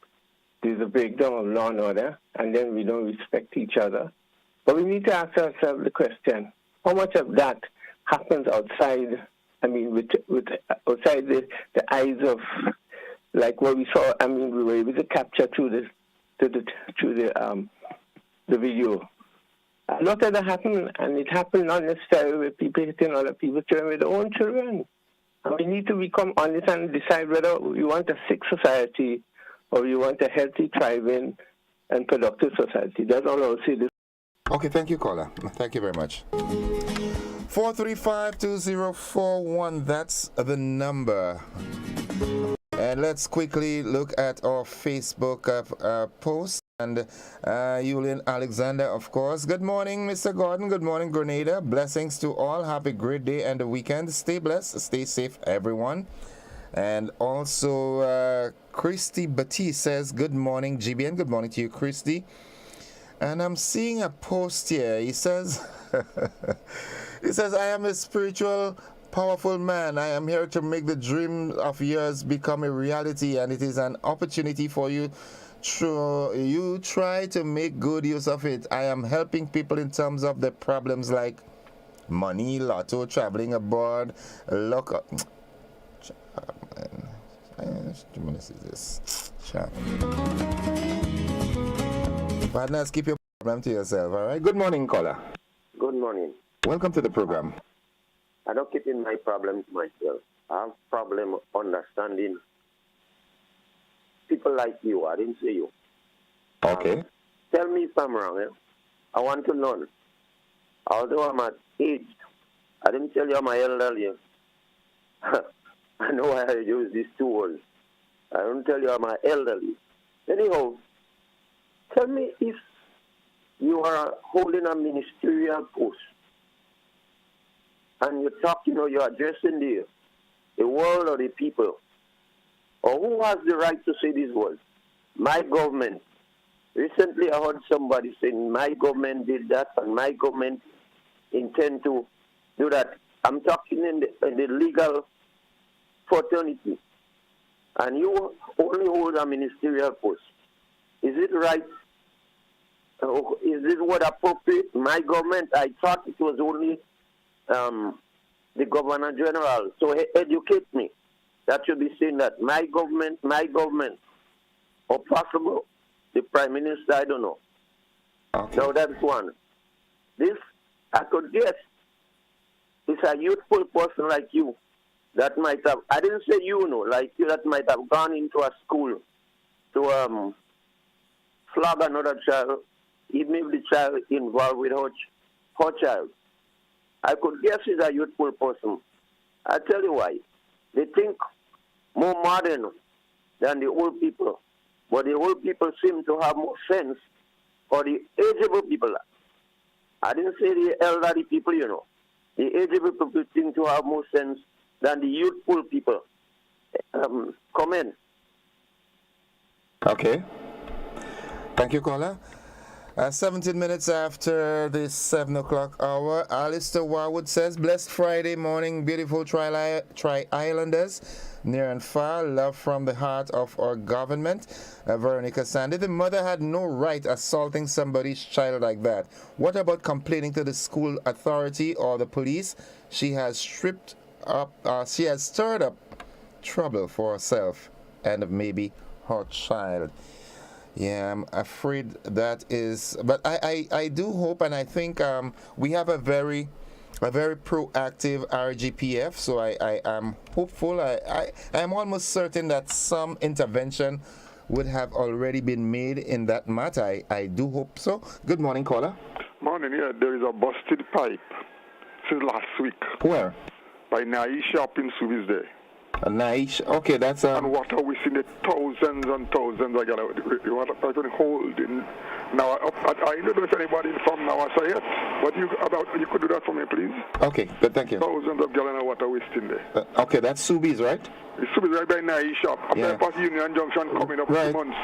There's a breakdown of law and order, and then we don't respect each other. But we need to ask ourselves the question: how much of that happens outside? I mean, with outside the eyes of, like what we saw. I mean, we were able to capture through the video. A lot of that happened, and it happened not necessarily with people hitting other people's children, with their own children. And we need to become honest and decide whether we want a sick society or we want a healthy, thriving, and productive society. That's all I'll say. Okay, thank you, caller. Thank you very much. 435-2041, that's the number. And let's quickly look at our Facebook post. And Julian Alexander, of course. Good morning, Mr. Gordon. Good morning, Grenada. Blessings to all. Have a great day and a weekend. Stay blessed. Stay safe, everyone. And also, Christy Batiste says, good morning, GBN. Good morning to you, Christy. And I'm seeing a post here. He says... He says, I am a spiritual, powerful man. I am here to make the dream of yours become a reality, and it is an opportunity for you. You try to make good use of it. I am helping people in terms of the problems like money, lotto, traveling abroad, look. Partners, keep your problem to yourself, all right? Good morning, caller. Good morning. Welcome to the program. I don't keep in my problem to myself. I have problem understanding people like you. I didn't say you. Okay. Tell me if I'm wrong. I want to learn. Although I'm at age, I didn't tell you I'm elderly. I know why I use these two words. I don't tell you I'm elderly. Anyhow, tell me if you are holding a ministerial post and you talk, you're addressing the world or the people, or who has the right to say these words? My government. Recently I heard somebody saying my government did that and my government intend to do that. I'm talking in the legal fraternity, and you only hold a ministerial post. Is it right? Is this word appropriate? My government, I thought it was only the Governor General. So educate me. That should be saying that my government, or possible the Prime Minister, I don't know. Okay. Now that's one. This, I could guess, is a youthful person like you that might have, I didn't say like you, that might have gone into a school to flog another child, even if the child involved with her child. I could guess he's a youthful person. I tell you why. They think more modern than the old people. But the old people seem to have more sense, or the ageable people. I didn't say the elderly people, you know. The ageable people seem to have more sense than the youthful people. Come in. Okay. Thank you, caller. 17 minutes after the 7 o'clock hour, Alistair Warwood says, blessed Friday morning, beautiful Tri-Islanders, near and far, love from the heart of our government. Veronica Sandy, the mother had no right assaulting somebody's child like that. What about complaining to the school authority or the police? She has stirred up trouble for herself and maybe her child. Yeah, I'm afraid that is, but I do hope, and I think we have a very proactive RGPF, so I am hopeful. I am almost certain that some intervention would have already been made in that matter. I do hope so. Good morning, caller. Morning, yeah, there is a busted pipe since last week. Where? By Nai shop in Subi's Day. Nice. Okay, that's and water we see the thousands and thousands. I got the water pipe holding. Now I don't know if anybody from now I say yet, but you could do that for me, please. Okay, good. Thank you. Thousands of gallons of water wasting there. Okay, that's Subi's, right? It's Subi's right by Nai shop. Yeah. After past Union Junction coming up right. 2 months.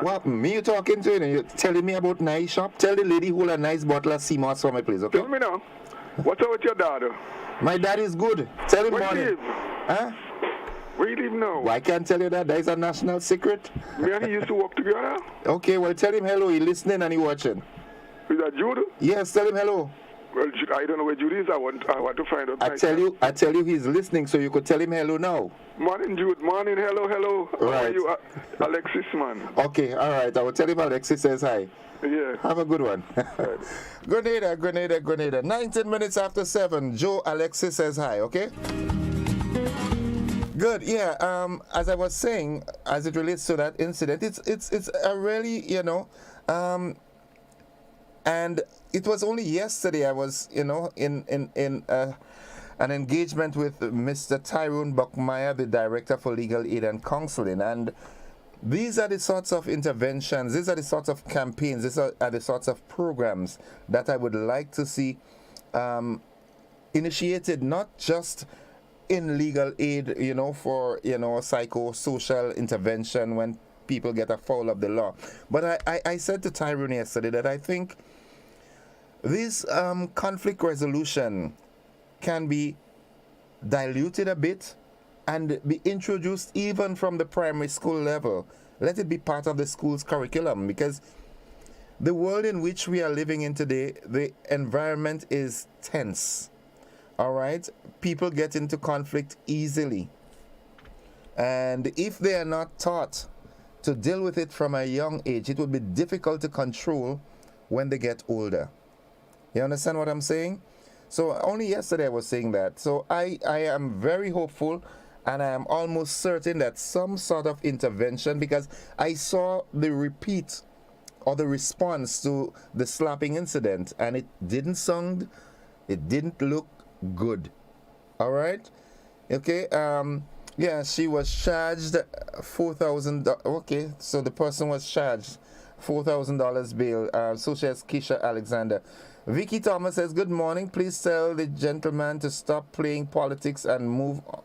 What me you talking to? You telling me about Nai shop? Tell the lady hold a nice bottle of sea moss for me, please. Okay. Tell me now. What's up with your dad? My dad is good. Tell him Where morning. Huh? Where you live now? Well, I can't tell you that. That is a national secret. Me and he used to work together. Okay, well, tell him hello. He's listening and he's watching. Is that Jude? Yes, tell him hello. Well, I don't know where Jude is. I want to find out. I tell you he's listening, so you could tell him hello now. Morning, Jude. Morning. Hello. Right. How are you, Alexis, man? Okay, all right. I will tell him Alexis says hi. Yeah. Have a good one. Grenada. 19 minutes after 7. Joe Alexis says hi, okay? Good, yeah. As I was saying, as it relates to that incident, it's a really, and it was only yesterday I was, in an engagement with Mr. Tyrone Buckmeyer, the Director for Legal Aid and Counseling, and these are the sorts of interventions, these are the sorts of campaigns, these are the sorts of programs that I would like to see initiated, not just in legal aid, for, psychosocial intervention when people get a foul of the law. But I said to Tyrone yesterday that I think this conflict resolution can be diluted a bit and be introduced even from the primary school level. Let it be part of the school's curriculum, because the world in which we are living in today, the environment is tense. All right? People get into conflict easily. And if they are not taught to deal with it from a young age, it will be difficult to control when they get older. You understand what I'm saying? So only yesterday I was saying that. So I am very hopeful, and I am almost certain that some sort of intervention, because I saw the repeat or the response to the slapping incident, and it didn't look good. All right? Okay. Yeah, she was charged $4,000. Okay, so the person was charged $4,000 bail. So says Keisha Alexander. Vicky Thomas says, good morning. Please tell the gentleman to stop playing politics and move on.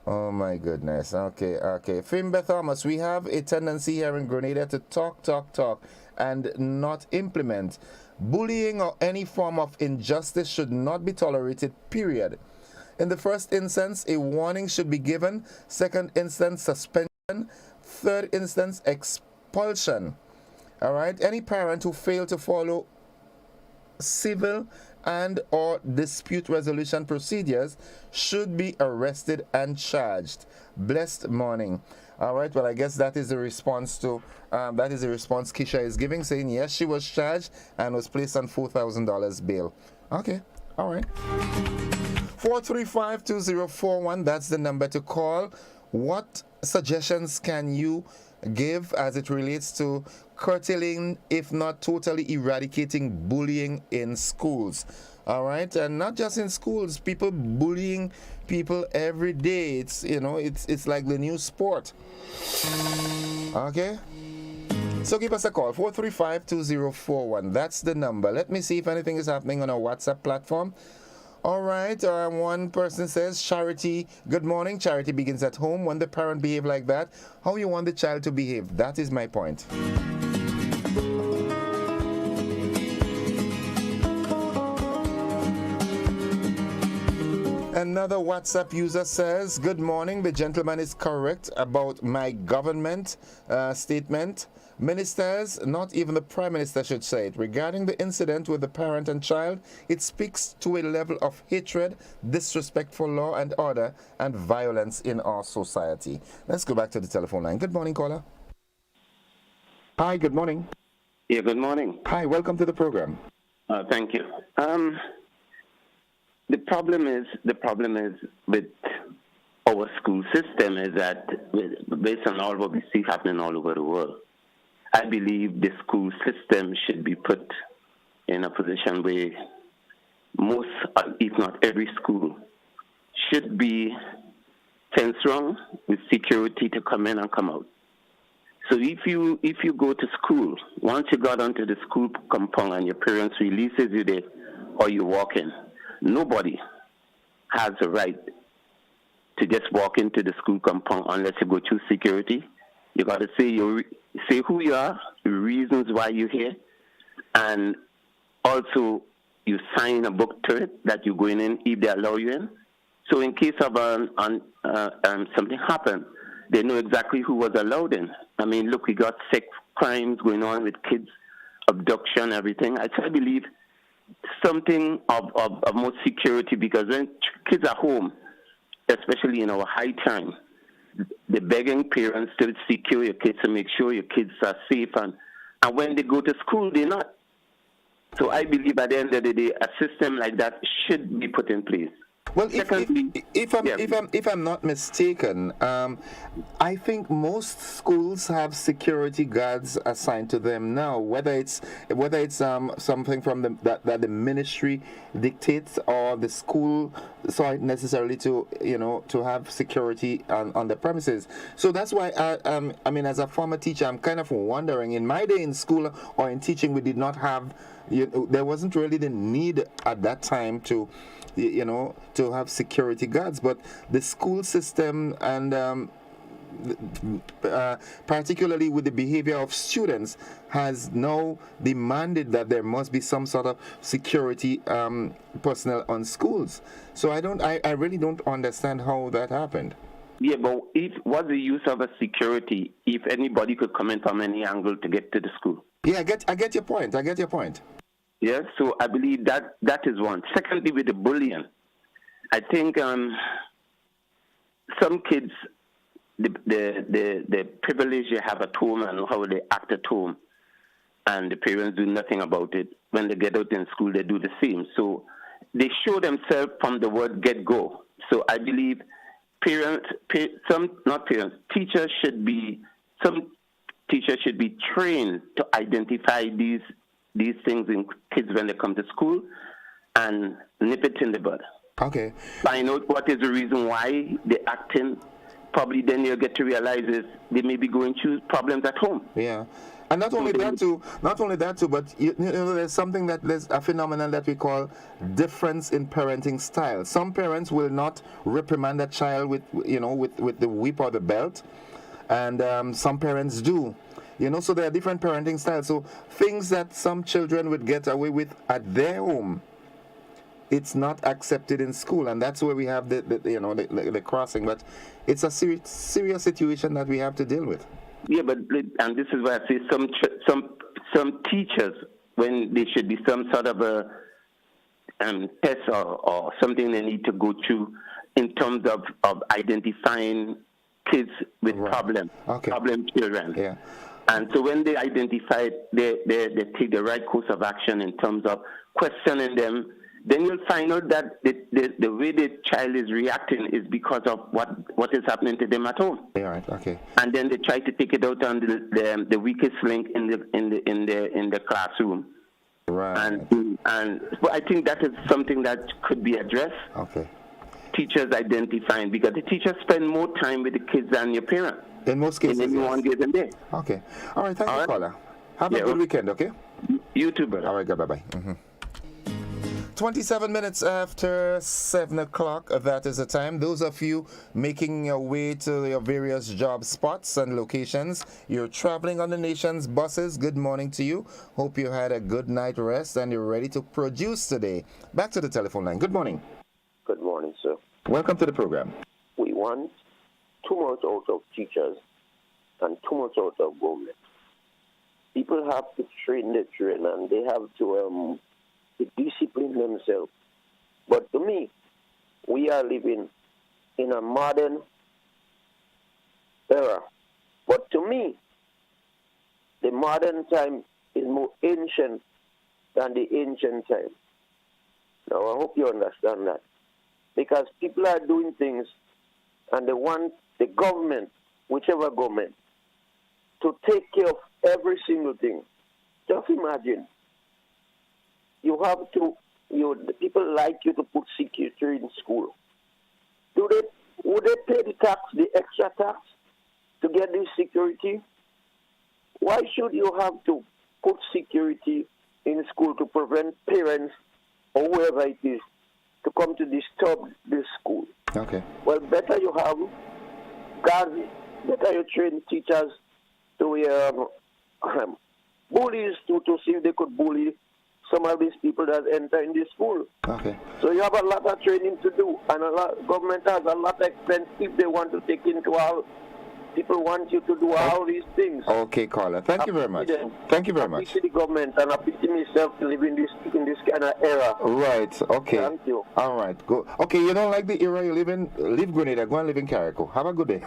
Oh my goodness. Okay. Fimbe Thomas, we have a tendency here in Grenada to talk and not implement. Bullying or any form of injustice should not be tolerated, period. In the first instance, a warning should be given. Second instance, suspension. Third instance, expulsion. All right? Any parent who failed to follow civil and or dispute resolution procedures should be arrested and charged. Blessed morning. All right, well, I guess that is the response to Keisha is giving, saying yes, she was charged and was placed on $4,000 bail. Okay, all right. 435-2041, that's the number to call. What suggestions can you give as it relates to curtailing, if not totally eradicating, bullying in schools. All right, and not just in schools, people bullying people every day. It's it's like the new sport. Okay. So give us a call, 435-2041. That's the number. Let me see if anything is happening on our WhatsApp platform. All right, one person says, Charity, good morning. Charity begins at home. When the parent behave like that, how you want the child to behave? That is my point. Another WhatsApp user says, good morning. The gentleman is correct about my government statement. Ministers, not even the Prime Minister should say it. Regarding the incident with the parent and child, it speaks to a level of hatred, disrespect for law and order, and violence in our society. Let's go back to the telephone line. Good morning, caller. Hi, good morning. Yeah, good morning. Hi, welcome to the program. Thank you. The problem is with our school system is that, based on all what we see happening all over the world, I believe the school system should be put in a position where most, if not every school, should be fenced around with security to come in and come out. So if you go to school, once you got onto the school compound and your parents releases you there or you walk in, nobody has a right to just walk into the school compound unless you go through security. You got to say who you are, the reasons why you're here, and also you sign a book to it that you're going in if they allow you in. So in case of something happen, they know exactly who was allowed in. I mean, look, we got sex crimes going on with kids, abduction, everything. I believe something of more security, because when kids are home, especially in our high time, the begging parents to secure your kids to make sure your kids are safe, and when they go to school, they're not. So I believe at the end of the day, a system like that should be put in place. Well, if I'm not mistaken, I think most schools have security guards assigned to them now. Whether it's something from that the ministry dictates, or the school so necessarily to have security on the premises. So that's why I mean, as a former teacher, I'm kind of wondering. In my day in school or in teaching, we did not have. There wasn't really the need at that time to have security guards, but the school system and particularly with the behavior of students has now demanded that there must be some sort of security personnel on schools. So I really don't understand how that happened. Yeah, but what's the use of a security if anybody could come in from any angle to get to the school? Yeah, I get your point. Yeah, so I believe that is one. Secondly, with the bullying, I think some kids, the privilege they have at home and how they act at home, and the parents do nothing about it. When they get out in school, they do the same. So they show themselves from the word get-go. So I believe teachers should be trained to identify these things in kids when they come to school and nip it in the bud. Okay. Find out what is the reason why they're acting. Probably then you'll get to realize is they may be going through problems at home. Yeah. And not only that too, but there's a phenomenon that we call difference in parenting style. Some parents will not reprimand a child with the whip or the belt, and some parents do. So there are different parenting styles. So things that some children would get away with at their home, it's not accepted in school, and that's where we have the crossing. But it's a serious situation that we have to deal with. Yeah, and this is why I say some teachers, when there should be some sort of a test or something they need to go through in terms of identifying kids with problem children. Yeah. And so when they identify it, they take the right course of action in terms of questioning them. Then you'll find out that the way the child is reacting is because of what what is happening to them at home. Yeah, right. Okay. And then they try to take it out on the weakest link in the classroom. Right. And but I think that is something that could be addressed. Okay. Teachers identifying, because the teachers spend more time with the kids than your parents. In most cases, in any one given day. Okay. All right. Thank you, caller. Have a good weekend. Okay. You too, brother. All right. Bye bye. 27 minutes after 7 o'clock, that is the time. Those of you making your way to your various job spots and locations, you're traveling on the nation's buses, good morning to you. Hope you had a good night rest and you're ready to produce today. Back to the telephone line. Good morning. Good morning, sir. Welcome to the program. We want too much out of teachers and too much out of government. People have to train their children and they have to discipline themselves. But to me, we are living in a modern era. But to me, the modern time is more ancient than the ancient time. Now, I hope you understand that. Because people are doing things and they want the government, whichever government, to take care of every single thing. Just imagine. The people like you to put security in school. Would they pay the extra tax to get this security? Why should you have to put security in school to prevent parents or whoever it is to come to disturb this school? Okay. Well, better you have guards, better you train teachers to bullies to see if they could bully some of these people that enter in this school. Okay. So you have a lot of training to do, and government has a lot of expense if they want to take into all. People want you to do all these things. Okay, caller. Thank you very much. Thank you very much. I pity the government and I pity myself to live in this kind of era. Right. Okay. Thank you. All right. Go. Okay. You don't like the era you live in? Leave Grenada. Go and live in Carriacou. Have a good day.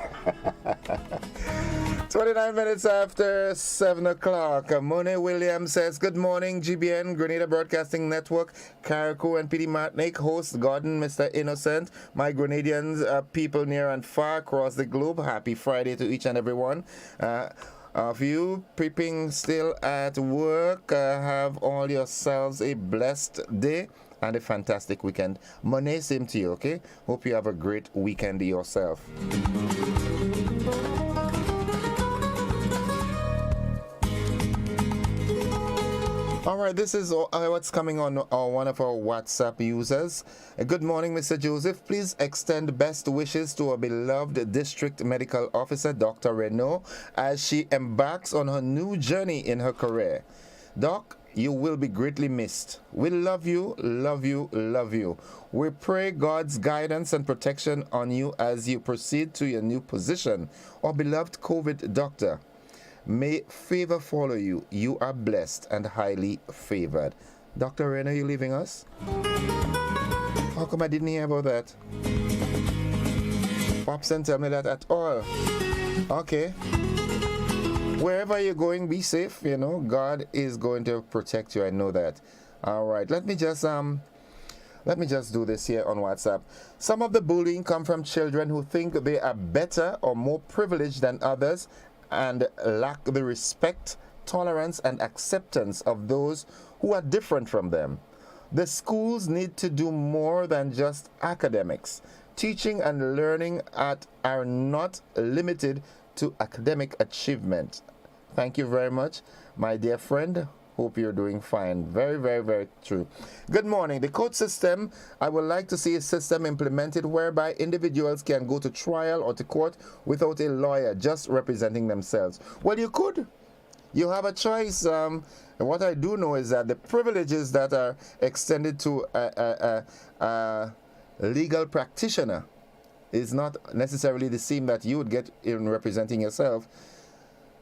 29 minutes after 7 o'clock. Monet Williams says, good morning, GBN, Grenada Broadcasting Network, Carriacou and PD Martinique, host Gordon, Mr. Innocent, my Grenadians, people near and far across the globe. Happy Friday to each and every one. Of you prepping still at work, have all yourselves a blessed day and a fantastic weekend. Monet, same to you, okay? Hope you have a great weekend yourself. All right, this is what's coming on one of our WhatsApp users. Good morning, Mr. Joseph. Please extend best wishes to our beloved District Medical Officer, Dr. Renault, as she embarks on her new journey in her career. Doc, you will be greatly missed. We love you, love you, love you. We pray God's guidance and protection on you as you proceed to your new position. Our beloved COVID doctor, may favor follow you. You are blessed and highly favored. Dr. Ren, are you leaving us? How come I didn't hear about that? Pops didn't tell me that at all. Okay. Wherever you're going, be safe. You know, God is going to protect you. I know that. All right. Let me just do this here on WhatsApp. Some of the bullying come from children who think they are better or more privileged than others and lack the respect, tolerance, and acceptance of those who are different from them. The schools need to do more than just academics. Teaching and learning are not limited to academic achievement. Thank you very much, my dear friend. Hope you're doing fine. Very, very, very true. Good morning. The court system, I would like to see a system implemented whereby individuals can go to trial or to court without a lawyer, just representing themselves. Well, you could. You have a choice. And what I do know is that the privileges that are extended to a legal practitioner is not necessarily the same that you would get in representing yourself.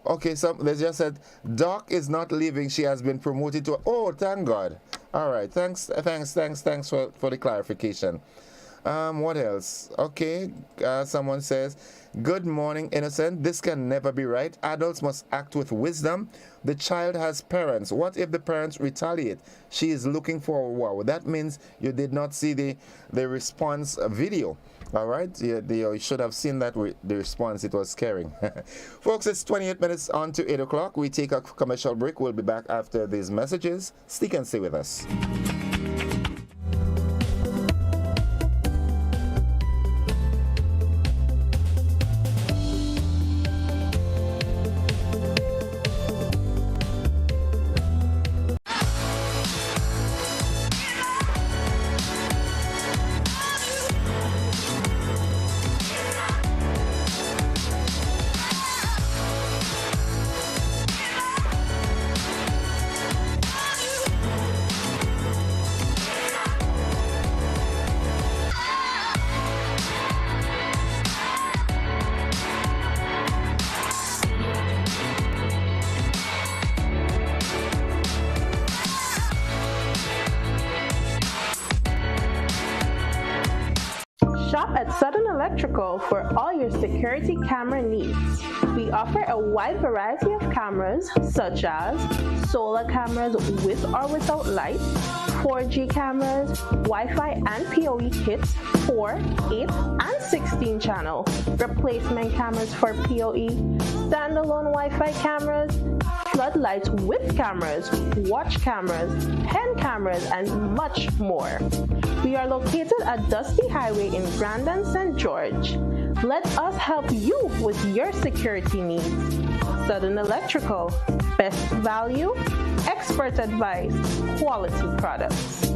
Okay, so they just said, Doc is not leaving. She has been promoted to... Oh, thank God. All right, thanks for the clarification. What else? Okay, someone says, good morning, innocent. This can never be right. Adults must act with wisdom. The child has parents. What if the parents retaliate? She is looking for a wow. That means you did not see the response video. All right, you should have seen that the response. It was scaring. Folks, it's 28 minutes on to 8 o'clock. We take a commercial break. We'll be back after these messages. Stick and stay with us. Shop at Southern Electrical for all your security camera needs. We offer a wide variety of cameras such as solar cameras with or without lights, 4G cameras, Wi-Fi and PoE kits, 4, 8, and 16 channel, replacement cameras for PoE, standalone Wi-Fi cameras, floodlights with cameras, watch cameras, pen cameras, and much more. We are located at Dusty Highway in Grandin, St. George. Let us help you with your security needs. Southern Electrical, best value, expert advice, quality products.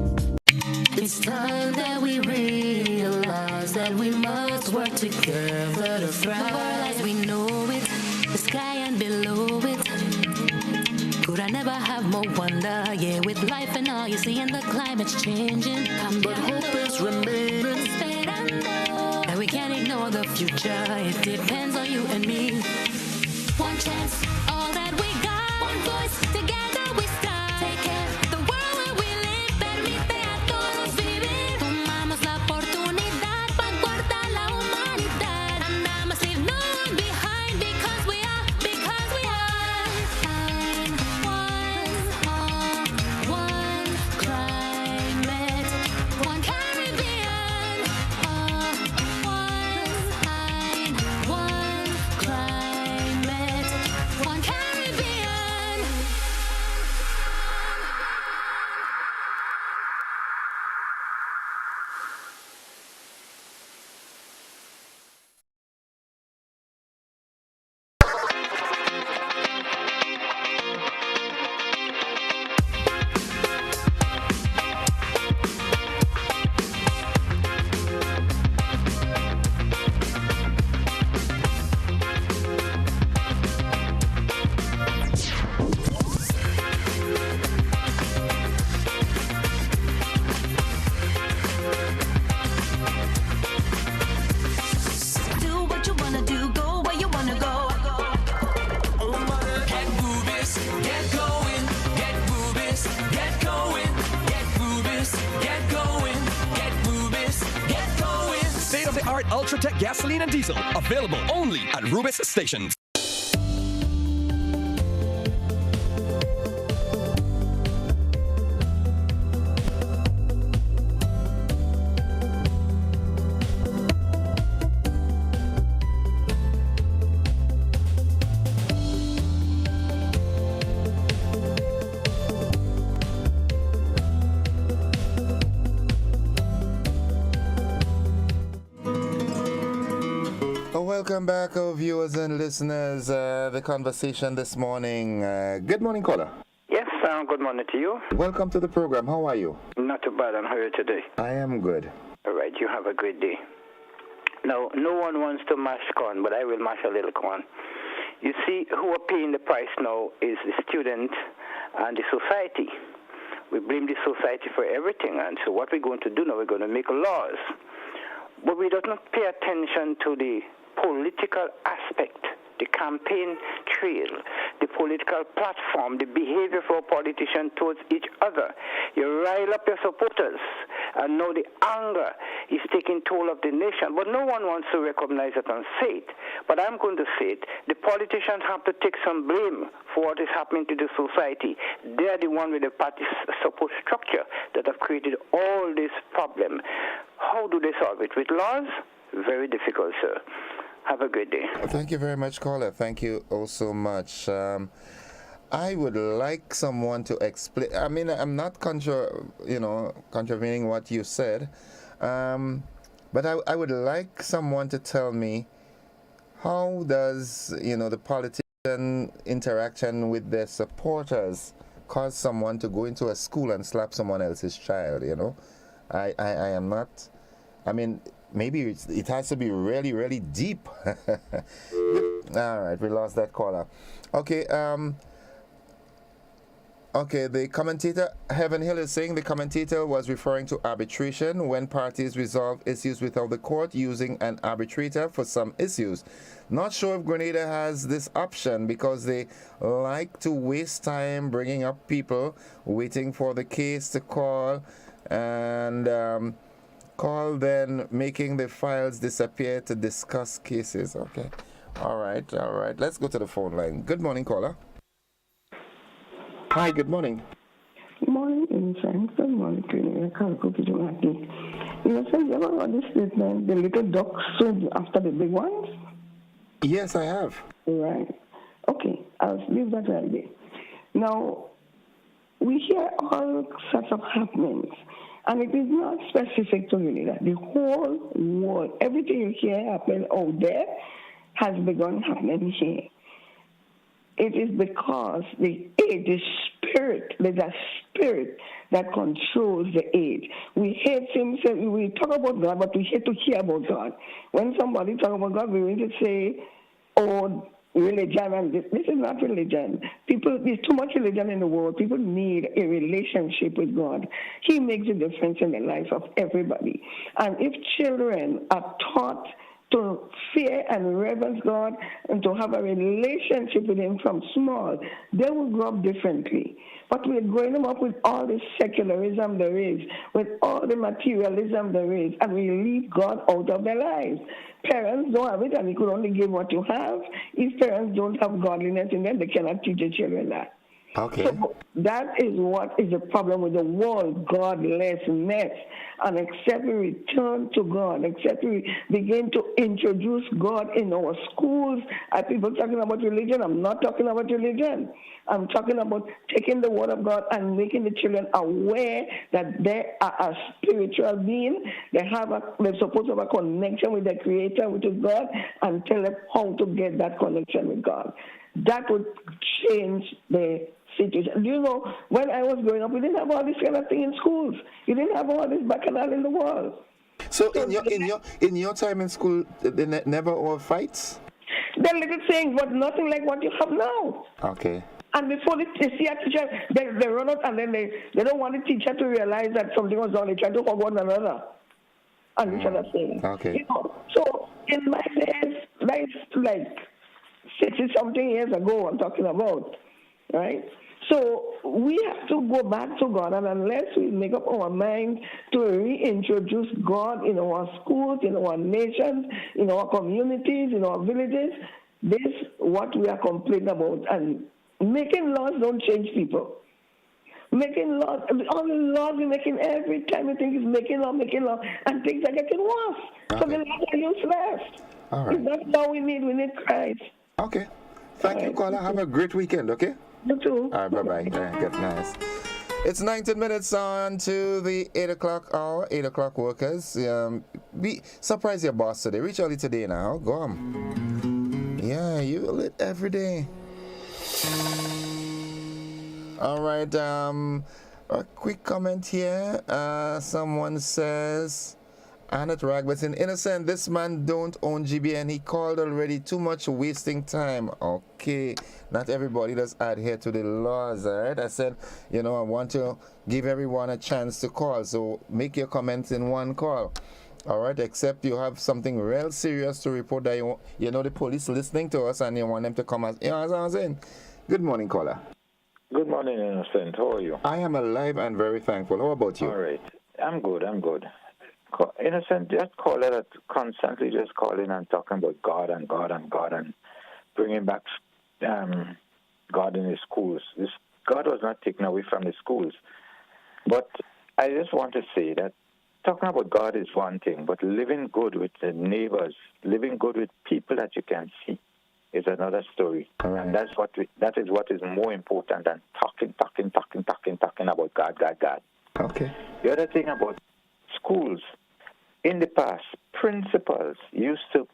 It's time that we realize that we must work together to thrive. As we know it, the sky and below it. Could I never have more wonder? Yeah, with life and all you see and the climate's changing. But hope is remaining. And we can't ignore the future. It depends on you and me. One chance, all that we got. One voice, together we start. Take care, the world where we live. Permite a todos vivir. Tomamos la oportunidad para guardar la humanidad. And I must leave no one behind because we are. One climate, one Caribbean. One climate, one Caribbean. Do what you wanna do, go where you wanna go. Get boobies, get going, get boobies, get going, get boobies, get going, get boobies, get going. State-of-the-art Ultratech gasoline and diesel, available only at Rubis stations. Welcome back, our viewers and listeners. The conversation this morning. Good morning, caller. Yes, good morning to you. Welcome to the program. How are you? Not too bad. And how are you today? I am good. All right, you have a great day. Now, no one wants to mash corn, but I will mash a little corn. You see, who are paying the price now is the student and the society. We blame the society for everything, and so what we're going to do now, we're going to make laws. But we do not pay attention to the political aspect, the campaign trail, the political platform, the behavior for politicians towards each other. You rile up your supporters, And now the anger is taking toll of the nation. But no one wants to recognize it and say it. But I'm going to say it. The politicians have to take some blame for what is happening to the society. They are the one with the party support structure that have created all this problem. How do they solve it? With laws? Very difficult, sir. Have a good day. Thank you very much, caller. Thank you oh so much. I would like someone to explain. I mean, I'm not contravening what you said, but I would like someone to tell me how does the politician interaction with their supporters cause someone to go into a school and slap someone else's child. I am not. I mean, maybe it has to be really, really deep. All right, we lost that caller. Okay. Okay, the commentator, Heaven Hill, is saying the commentator was referring to arbitration when parties resolve issues without the court using an arbitrator for some issues. Not sure if Grenada has this option because they like to waste time bringing up people, waiting for the case to call, and call then making the files disappear to discuss cases. Okay, all right. Let's go to the phone line. Good morning, caller. Hi, good morning. Good morning, Innocent. Good morning, Trini. Innocent, you ever heard this statement, the little ducks swim after the big ones? Yes, I have. Right. Okay, I'll leave that right there. Now, we hear all sorts of happenings, and it is not specific to Grenada. The whole world, everything you hear happen out there has begun happening here. It is because there's a spirit that controls the age. We hate things, we talk about God, but we hate to hear about God. When somebody talks about God, we need to say, oh, religion, and this is not religion. There's too much religion in the world. People need a relationship with God. He makes a difference in the life of everybody. And if children are taught to fear and reverence God and to have a relationship with Him from small, they will grow up differently. But we're growing them up with all the secularism there is, with all the materialism there is, and we leave God out of their lives. Parents don't have it, and you could only give what you have. If parents don't have godliness in them, they cannot teach their children that. Okay. So that is what is the problem with the world, godlessness. And except we return to God, except we begin to introduce God in our schools, are people talking about religion? I'm not talking about religion. I'm talking about taking the word of God and making the children aware that they are a spiritual being. They're supposed to have a connection with the Creator, which is God, and tell them how to get that connection with God. That would change the situation. Do you know, when I was growing up, we didn't have all this kind of thing in schools. You didn't have all this bacchanal in the world. So in your time in school, there never were fights? There are little things, but nothing like what you have now. Okay. And before they see a teacher, they run out, and then they don't want the teacher to realize that something was wrong. They try to hug one another. And this other thing. Okay. So in my days, that's like 60-something years ago I'm talking about, right? So we have to go back to God, and unless we make up our mind to reintroduce God in our schools, in our nations, in our communities, in our villages, this is what we are complaining about. And making laws don't change people. Making laws, all the laws we're making every time you think is making law, and things are getting worse. Okay. So the laws are useless. All right. That's all we need Christ. Okay. Thank you, caller. Have a great weekend, okay? You too. All right, bye-bye. Get nice. It's 19 minutes on to the 8 o'clock hour, 8 o'clock workers. Surprise your boss today. Reach early today now. Go on. Yeah, you lit every day. All right, a quick comment here. Someone says, Annette Ragbison, innocent, this man don't own GBN. He called already, too much wasting time. Okay, not everybody does adhere to the laws, all right? I said, I want to give everyone a chance to call, so make your comments in one call. All right, except you have something real serious to report that the police listening to us and you want them to come as, as I was saying. Good morning, caller. Good morning, Innocent. How are you? I am alive and very thankful. How about you? All right. I'm good. Innocent, just caller that constantly just calling and talking about God and God and God and bringing back God in the schools. God was not taken away from the schools. But I just want to say that talking about God is one thing, but living good with the neighbors, living good with people that you can see is another story. Right. And that is what is more important than talking about God. Okay. The other thing about schools, in the past, principals used to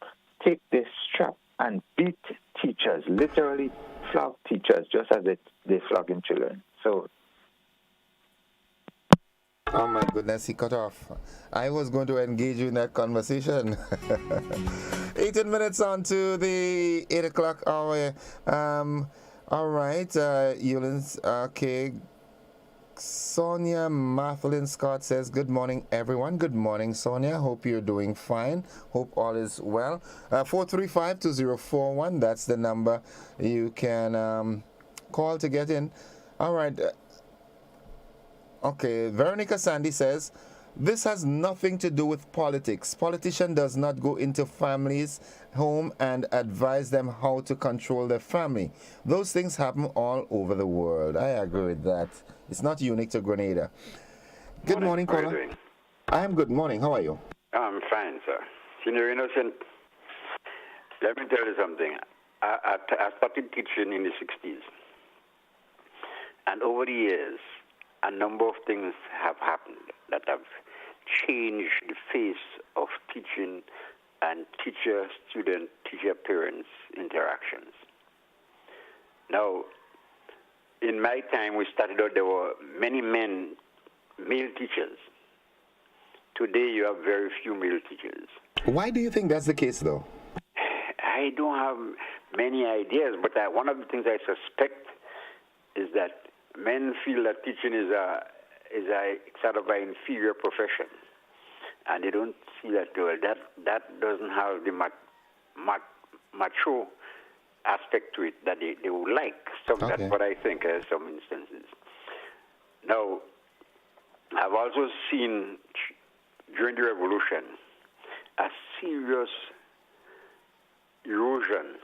take this strap and beat teachers, literally flog teachers, just as they flogging children. So. Oh my goodness, he cut off. I was going to engage you in that conversation. 18 minutes on to the 8 o'clock hour. All right, Eulens, okay. Sonia Mathlin Scott says, good morning, everyone. Good morning, Sonia. Hope you're doing fine. Hope all is well. 435-2041, that's the number you can call to get in. All right. Okay, Veronica Sandy says, this has nothing to do with politics. Politician does not go into families' home and advise them how to control their family. Those things happen all over the world. I agree with that. It's not unique to Grenada. Good morning, caller. How are you doing? I am good morning. How are you? I'm fine, sir. Senior Innocent, let me tell you something. I started teaching in the 60s. And over the years, a number of things have happened that have changed the face of teaching and teacher-student, teacher-parents interactions. Now, in my time, we started out, there were many male teachers. Today, you have very few male teachers. Why do you think that's the case, though? I don't have many ideas, but one of the things I suspect is that men feel that teaching is a sort of an inferior profession, and they don't see that that doesn't have the macho aspect to it that they would like. So okay. That's what I think in some instances. Now, I've also seen during the revolution a serious erosion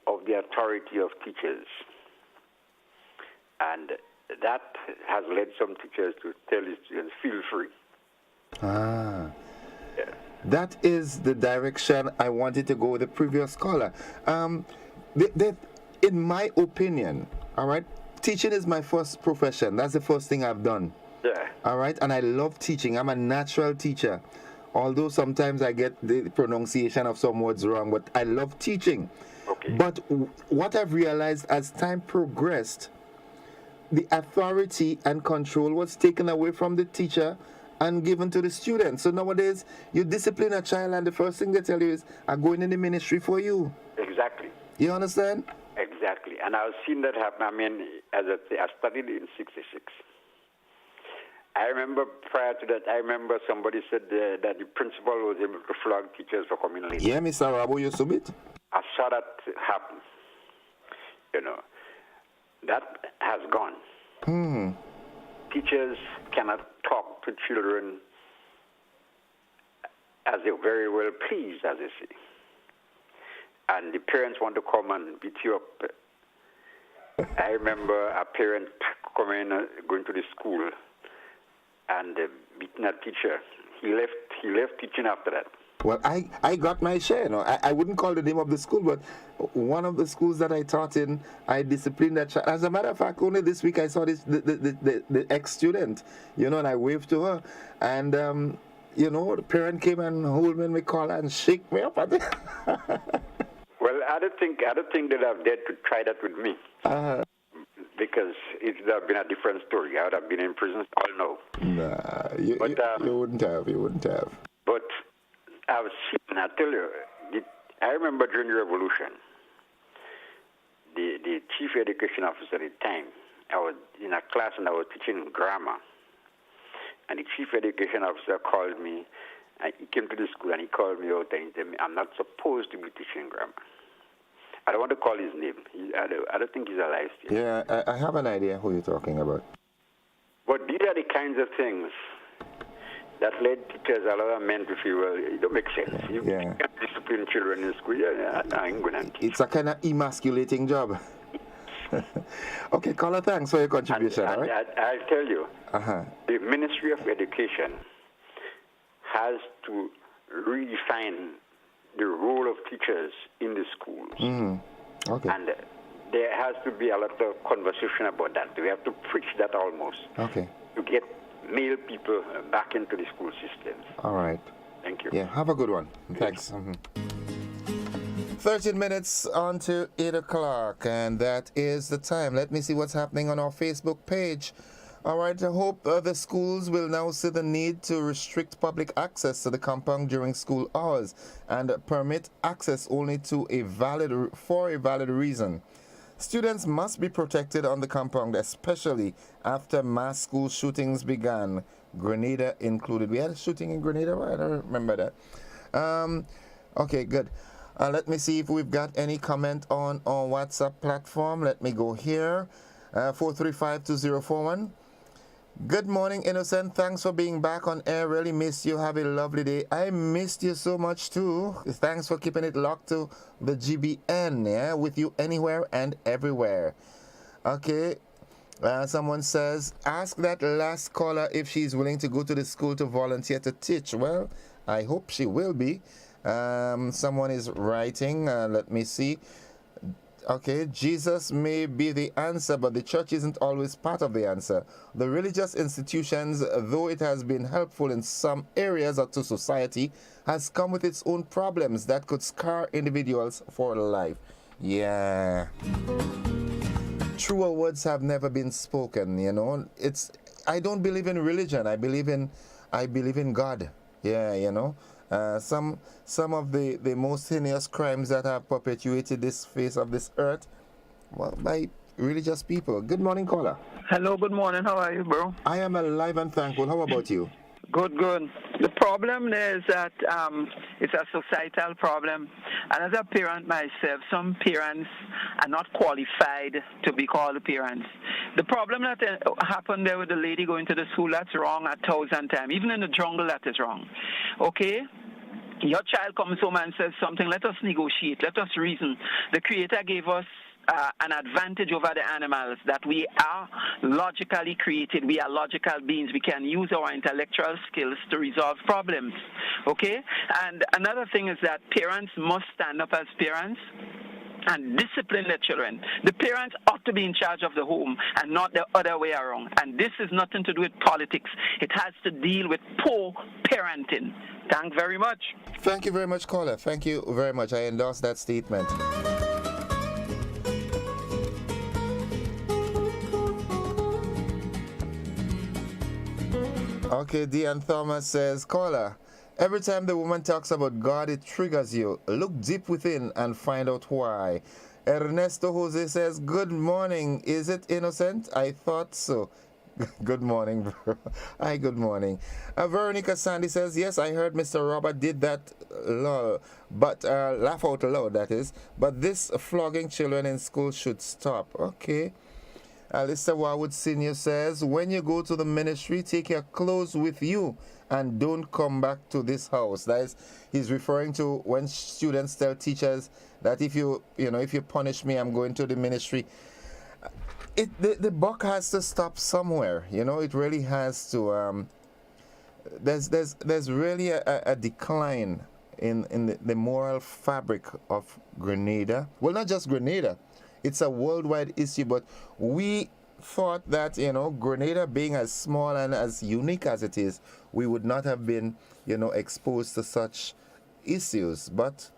of the authority of teachers. And that has led some teachers to tell the students, feel free. Yeah. That is the direction I wanted to go with the previous caller. In my opinion, all right, teaching is my first profession. That's the first thing I've done. Yeah. All right, and I love teaching. I'm a natural teacher. Although sometimes I get the pronunciation of some words wrong, but I love teaching. Okay. But what I've realized as time progressed, the authority and control was taken away from the teacher and given to the student. So nowadays, you discipline a child and the first thing they tell you is, I'm going in the ministry for you. Exactly. You understand? Exactly. And I've seen that happen. I mean, I studied in 66. I remember prior to that, somebody said that the principal was able to flog teachers for coming late. Yeah, Mr. Rabo, you submit? I saw that happen. You know, that has gone. Teachers cannot talk to children as they very well please, as they say. And the parents want to come and beat you up. I remember a parent going to the school and beating a teacher. He left teaching after that. Well, I got my share. No, I wouldn't call the name of the school, but one of the schools that I taught in, I disciplined that child. As a matter of fact, only this week I saw the ex-student, and I waved to her. And, the parent came and hold me in my collar and shake me up. Well, I don't think they'd have dared to try that with me. Because it would have been a different story. I would have been in prison. I'll know. Nah, you wouldn't have. You wouldn't have. But I've seen, I tell you, I remember during the revolution, the chief education officer at the time, I was in a class and I was teaching grammar. And the chief education officer called me, and he came to the school and he called me out and he told me, I'm not supposed to be teaching grammar. I don't want to call his name. I don't think he's alive still. Yeah, I have an idea who you're talking about. But these are the kinds of things that led teachers, a lot of men to feel, well, it don't make sense. You can't discipline children in school. I ain't going to teach. It's a kind of emasculating job. Okay, caller, thanks for your contribution. All right? I'll tell you, the Ministry of Education has to redefine the role of teachers in the schools. Okay. And there has to be a lot of conversation about that. We have to preach that almost. Okay. To get male people back into the school systems. All right. Thank you. Yeah, have a good one. Thanks. 13 minutes on to 8 o'clock, and that is the time. Let me see what's happening on our Facebook page. All right, I hope the schools will now see the need to restrict public access to the compound during school hours and permit access only to for a valid reason. Students must be protected on the compound, especially after mass school shootings began, Grenada included. We had a shooting in Grenada, right? I don't remember that. Okay, good. Let me see if we've got any comment on our WhatsApp platform. Let me go here. 435-2041. Good morning, Innocent. Thanks for being back on air. Really missed you. Have a lovely day. I missed you so much too. Thanks for keeping it locked to the GBN, yeah, with you anywhere and everywhere. Okay. Someone says, ask that last caller if she's willing to go to the school to volunteer to teach. Well, I hope she will be. Someone is writing. Let me see. Okay, Jesus may be the answer, but the church isn't always part of the answer. The religious institutions, though it has been helpful in some areas to society, has come with its own problems that could scar individuals for life. Yeah. Truer words have never been spoken, you know. I don't believe in religion. I believe in God. Yeah, you know. Some of the most heinous crimes that have perpetuated this face of this earth, well, by religious people. Good morning, caller. Hello, good morning. How are you, bro? I am alive and thankful. How about you? Good, good. The problem is that it's a societal problem. And as a parent myself, some parents are not qualified to be called parents. The problem that happened there with the lady going to the school, that's wrong 1,000 times. Even in the jungle, that is wrong. Okay? Your child comes home and says something, let us negotiate, let us reason. The Creator gave us an advantage over the animals, that we are logically created. We are logical beings. We can use our intellectual skills to resolve problems. Okay? And another thing is that parents must stand up as parents and discipline their children. The parents ought to be in charge of the home and not the other way around. And this is nothing to do with politics. It has to deal with poor parenting. Thank very much. Thank you very much, caller. Thank you very much. I endorse that statement. Okay, Dean Thomas says, caller, every time the woman talks about God, it triggers you. Look deep within and find out why. Ernesto Jose says, good morning. Is it innocent? I thought so. Good morning, bro. Hi, good morning. Veronica Sandy says, yes, I heard Mr. Robert did that, but laugh out loud, that is. But this flogging children in school should stop. Okay. Alistair Warwood Sr. says, when you go to the ministry, take your clothes with you and don't come back to this house. That is, he's referring to when students tell teachers that if you punish me, I'm going to the ministry. The buck has to stop somewhere. You know, it really has to. There's really a decline in the moral fabric of Grenada. Well, not just Grenada. It's a worldwide issue, but we thought that, Grenada being as small and as unique as it is, we would not have been, exposed to such issues. But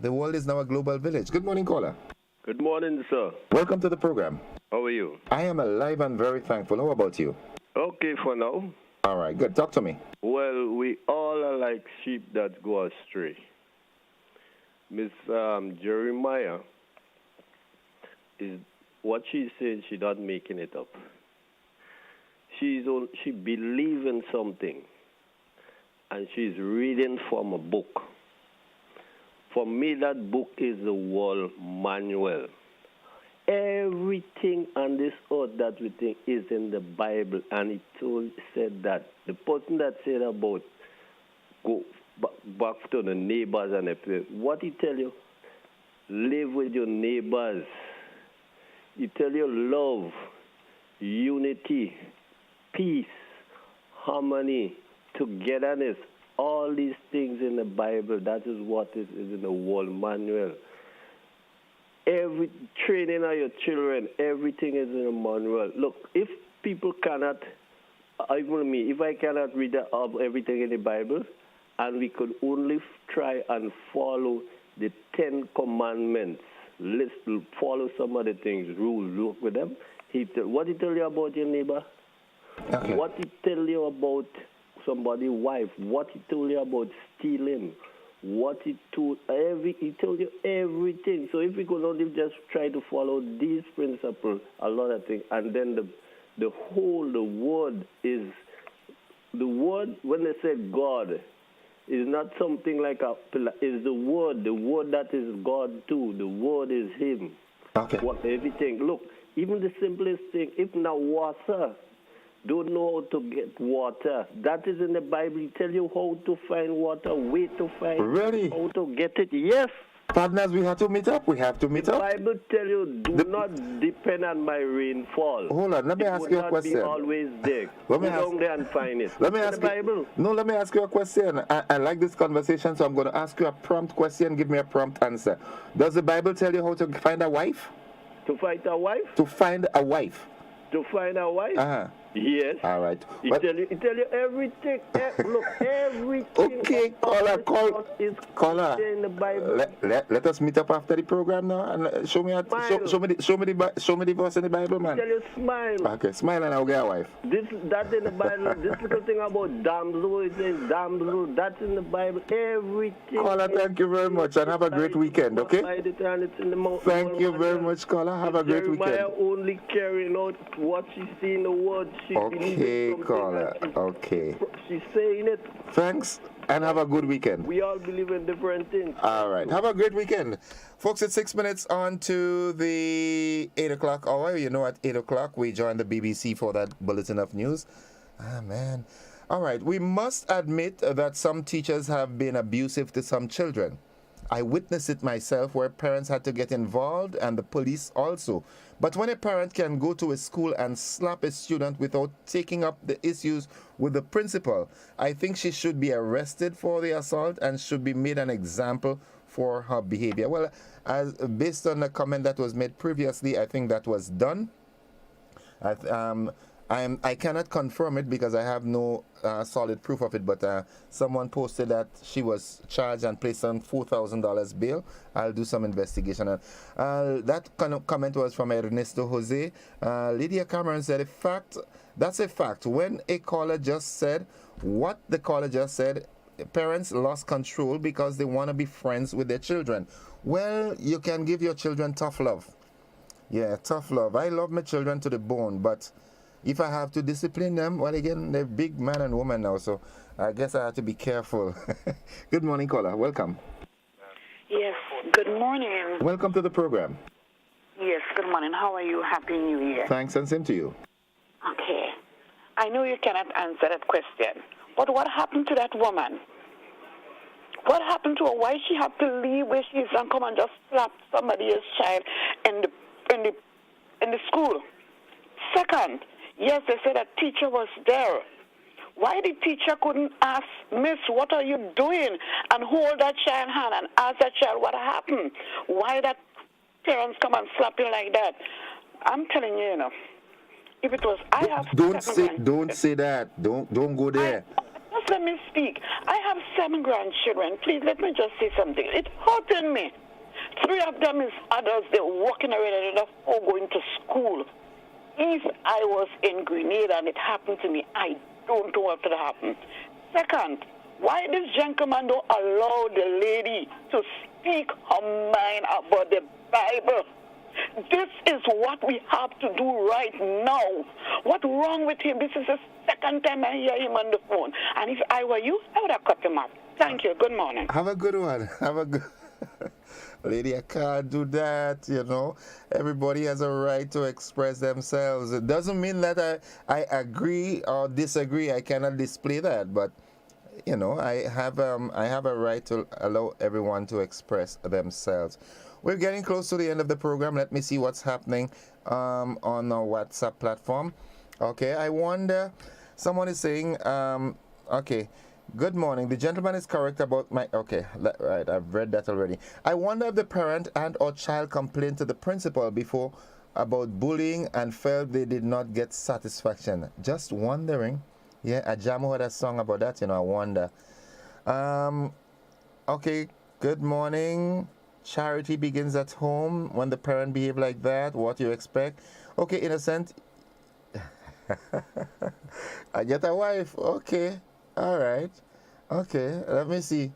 the world is now a global village. Good morning, caller. Good morning, sir. Welcome to the program. How are you? I am alive and very thankful. How about you? Okay for now. All right, good. Talk to me. Well, we all are like sheep that go astray. Miss Jeremiah, is what she's saying, she's not making it up. She believes in something, and she's reading from a book. For me, that book is the world manual. everything on this earth that we think is in the Bible, and it said that the person that said about go back to the neighbors and what he tell you? Live with your neighbors. He tell you love, unity, peace, harmony, togetherness. All these things in the Bible, that is what is in the world manual. Every training of your children, everything is in the manual. Look, if people cannot, even me, if I cannot read everything in the Bible, and we could only try and follow the 10 Commandments, follow some of the things, rules, work with them. What he tell you about your neighbor? Okay. What he tell you about somebody's wife? What he told you about stealing? What he told you everything. So if we could only just try to follow these principles, a lot of things, and then the word is the word. When they say God, is not something like is the word that is God too. The word is Him. Okay. Everything. Look, even the simplest thing. If now water don't know how to get water, that is in the Bible. It tell you how to find water, where to find, really? How to get it. Yes. Partners, we have to meet up. The Bible tell you, do not depend on my rainfall. Hold on, let me ask you a question. It will not be always there. Go down there and find it. Let me ask you a question. I like this conversation, so I'm going to ask you a prompt question. Give me a prompt answer. Does the Bible tell you how to find a wife? To find a wife? To find a wife. To find a wife? Uh-huh. Yes. All right. He tell you everything. Look, everything. Okay, caller. In the Bible. Let us meet up after the program now and show me the verse in the Bible, man. Tell you smile. Okay, smile and I'll get a wife. That in the Bible. This little thing about damsel, it says damsel. That's in the Bible. Everything. Caller, thank you very much and have a great weekend. Okay. Thank you very much, caller. Have a great weekend. Jeremiah only carrying out what she see in the word. Okay, caller. Okay. She's saying it. Thanks, and have a good weekend. We all believe in different things. All right. Have a great weekend. Folks, it's 6 minutes on to the 8 o'clock hour. You know, at 8 o'clock, we join the BBC for that bulletin of news. Ah, man. All right. We must admit that some teachers have been abusive to some children. I witnessed it myself where parents had to get involved and the police also. But when a parent can go to a school and slap a student without taking up the issues with the principal, I think she should be arrested for the assault and should be made an example for her behavior. Well, based on the comment that was made previously, I think that was done. I cannot confirm it because I have no solid proof of it, but someone posted that she was charged and placed on $4,000 bail. I'll do some investigation. That kind of comment was from Ernesto Jose. Lydia Cameron said, that's a fact. When a caller just said what the caller just said, parents lost control because they want to be friends with their children. Well, you can give your children tough love. Yeah, tough love. I love my children to the bone, but if I have to discipline them, well, again, they're big man and woman now, so I guess I have to be careful. Good morning, caller. Welcome. Yes, good morning. Welcome to the program. Yes, good morning. How are you? Happy New Year. Thanks, and same to you. Okay. I know you cannot answer that question, but what happened to that woman? What happened to her? Why she have to leave where she is and come and just slap somebody's child in the school? Second, yes, they said a teacher was there. Why the teacher couldn't ask, Miss, what are you doing? And hold that child's hand and ask that child what happened. Why that parents come and slap you like that? I'm telling you, if it was, I have don't say that. Don't go there. Just let me speak. I have 7 grandchildren. Please let me just say something. It's hurting me. 3 of them is adults. They're walking around and all going to school. If I was in Grenada and it happened to me, I don't know what would happen. Second, why this gentleman don't allow the lady to speak her mind about the Bible? This is what we have to do right now. What's wrong with him? This is the second time I hear him on the phone. And if I were you, I would have cut him off. Thank you. Good morning. Have a good one. Lady, I can't do that, you know. Everybody has a right to express themselves. It doesn't mean that I agree or disagree. I cannot display that, but you know, I have a right to allow everyone to express themselves. We're getting close to the end of the program. Let me see what's happening on our WhatsApp platform. Okay, I wonder, someone is saying, okay, good morning. The gentleman is correct about my, okay, right, I've read that already. I wonder if the parent and or child complained to the principal before about bullying and felt they did not get satisfaction. Just wondering. Yeah, Ajamu had a song about that, you know, I wonder. Okay, good morning. Charity begins at home. When the parent behave like that, what do you expect? Okay, innocent. I get a wife. Okay, all right. Okay, let me see.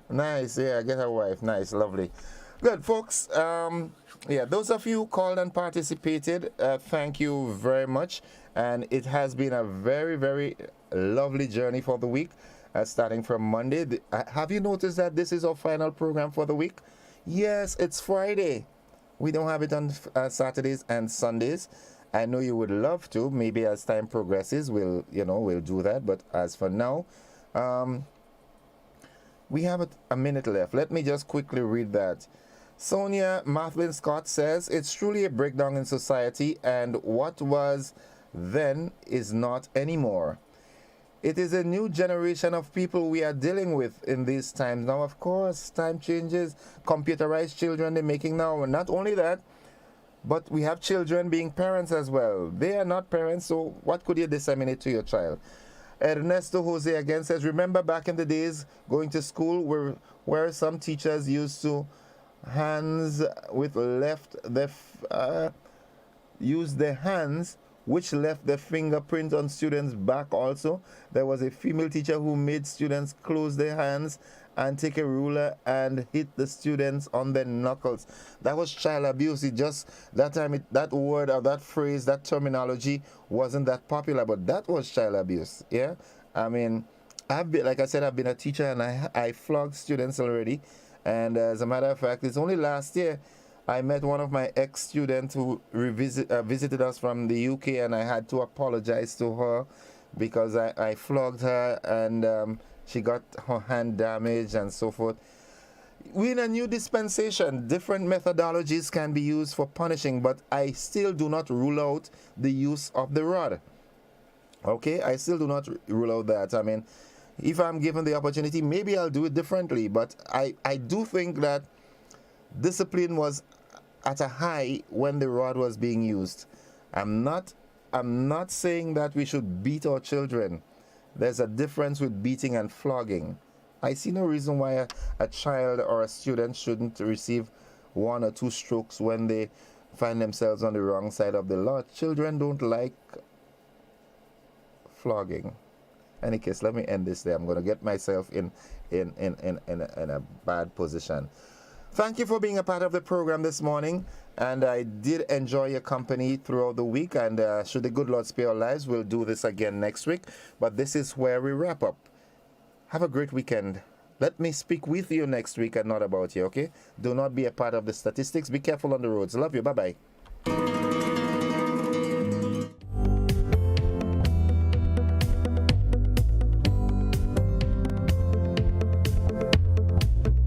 Nice, yeah, I get a wife. Nice, lovely. Good, folks. Yeah, those of you who called and participated, thank you very much. And it has been a very, very lovely journey for the week, starting from Monday. Have you noticed that this is our final program for the week? Yes, it's Friday. We don't have it on Saturdays and Sundays. I know you would love to. Maybe as time progresses, we'll do that. But as for now, we have a minute left. Let me just quickly read that. Sonia Mathlin Scott says, it's truly a breakdown in society, and what was then is not anymore. It is a new generation of people we are dealing with in these times. Now, of course, time changes. Computerized children they're making now. And not only that, but we have children being parents as well. They are not parents, so what could you disseminate to your child? Ernesto Jose again says, remember back in the days going to school where some teachers used to use their hands, which left the fingerprint on students' back also. There was a female teacher who made students close their hands and take a ruler and hit the students on their knuckles. That was child abuse. It just, that time, that word or that phrase, that terminology wasn't that popular, but that was child abuse, yeah? I mean, like I said, I've been a teacher and I flogged students already. And as a matter of fact, it's only last year I met one of my ex-students who visited us from the UK, and I had to apologize to her because I flogged her and she got her hand damaged and so forth. We're in a new dispensation. Different methodologies can be used for punishing, but I still do not rule out the use of the rod. Okay, I still do not rule out that. I mean, if I'm given the opportunity, maybe I'll do it differently, but I do think that discipline was at a high when the rod was being used. I'm not saying that we should beat our children. There's a difference with beating and flogging. I see no reason why a child or a student shouldn't receive 1 or 2 strokes when they find themselves on the wrong side of the law. Children don't like flogging. Any case, let me end this there. I'm going to get myself in a bad position. Thank you for being a part of the program this morning, and I did enjoy your company throughout the week, and should the good Lord spare our lives, we'll do this again next week. But this is where we wrap up. Have a great weekend. Let me speak with you next week and not about you, okay? Do not be a part of the statistics. Be careful on the roads. Love you. Bye-bye.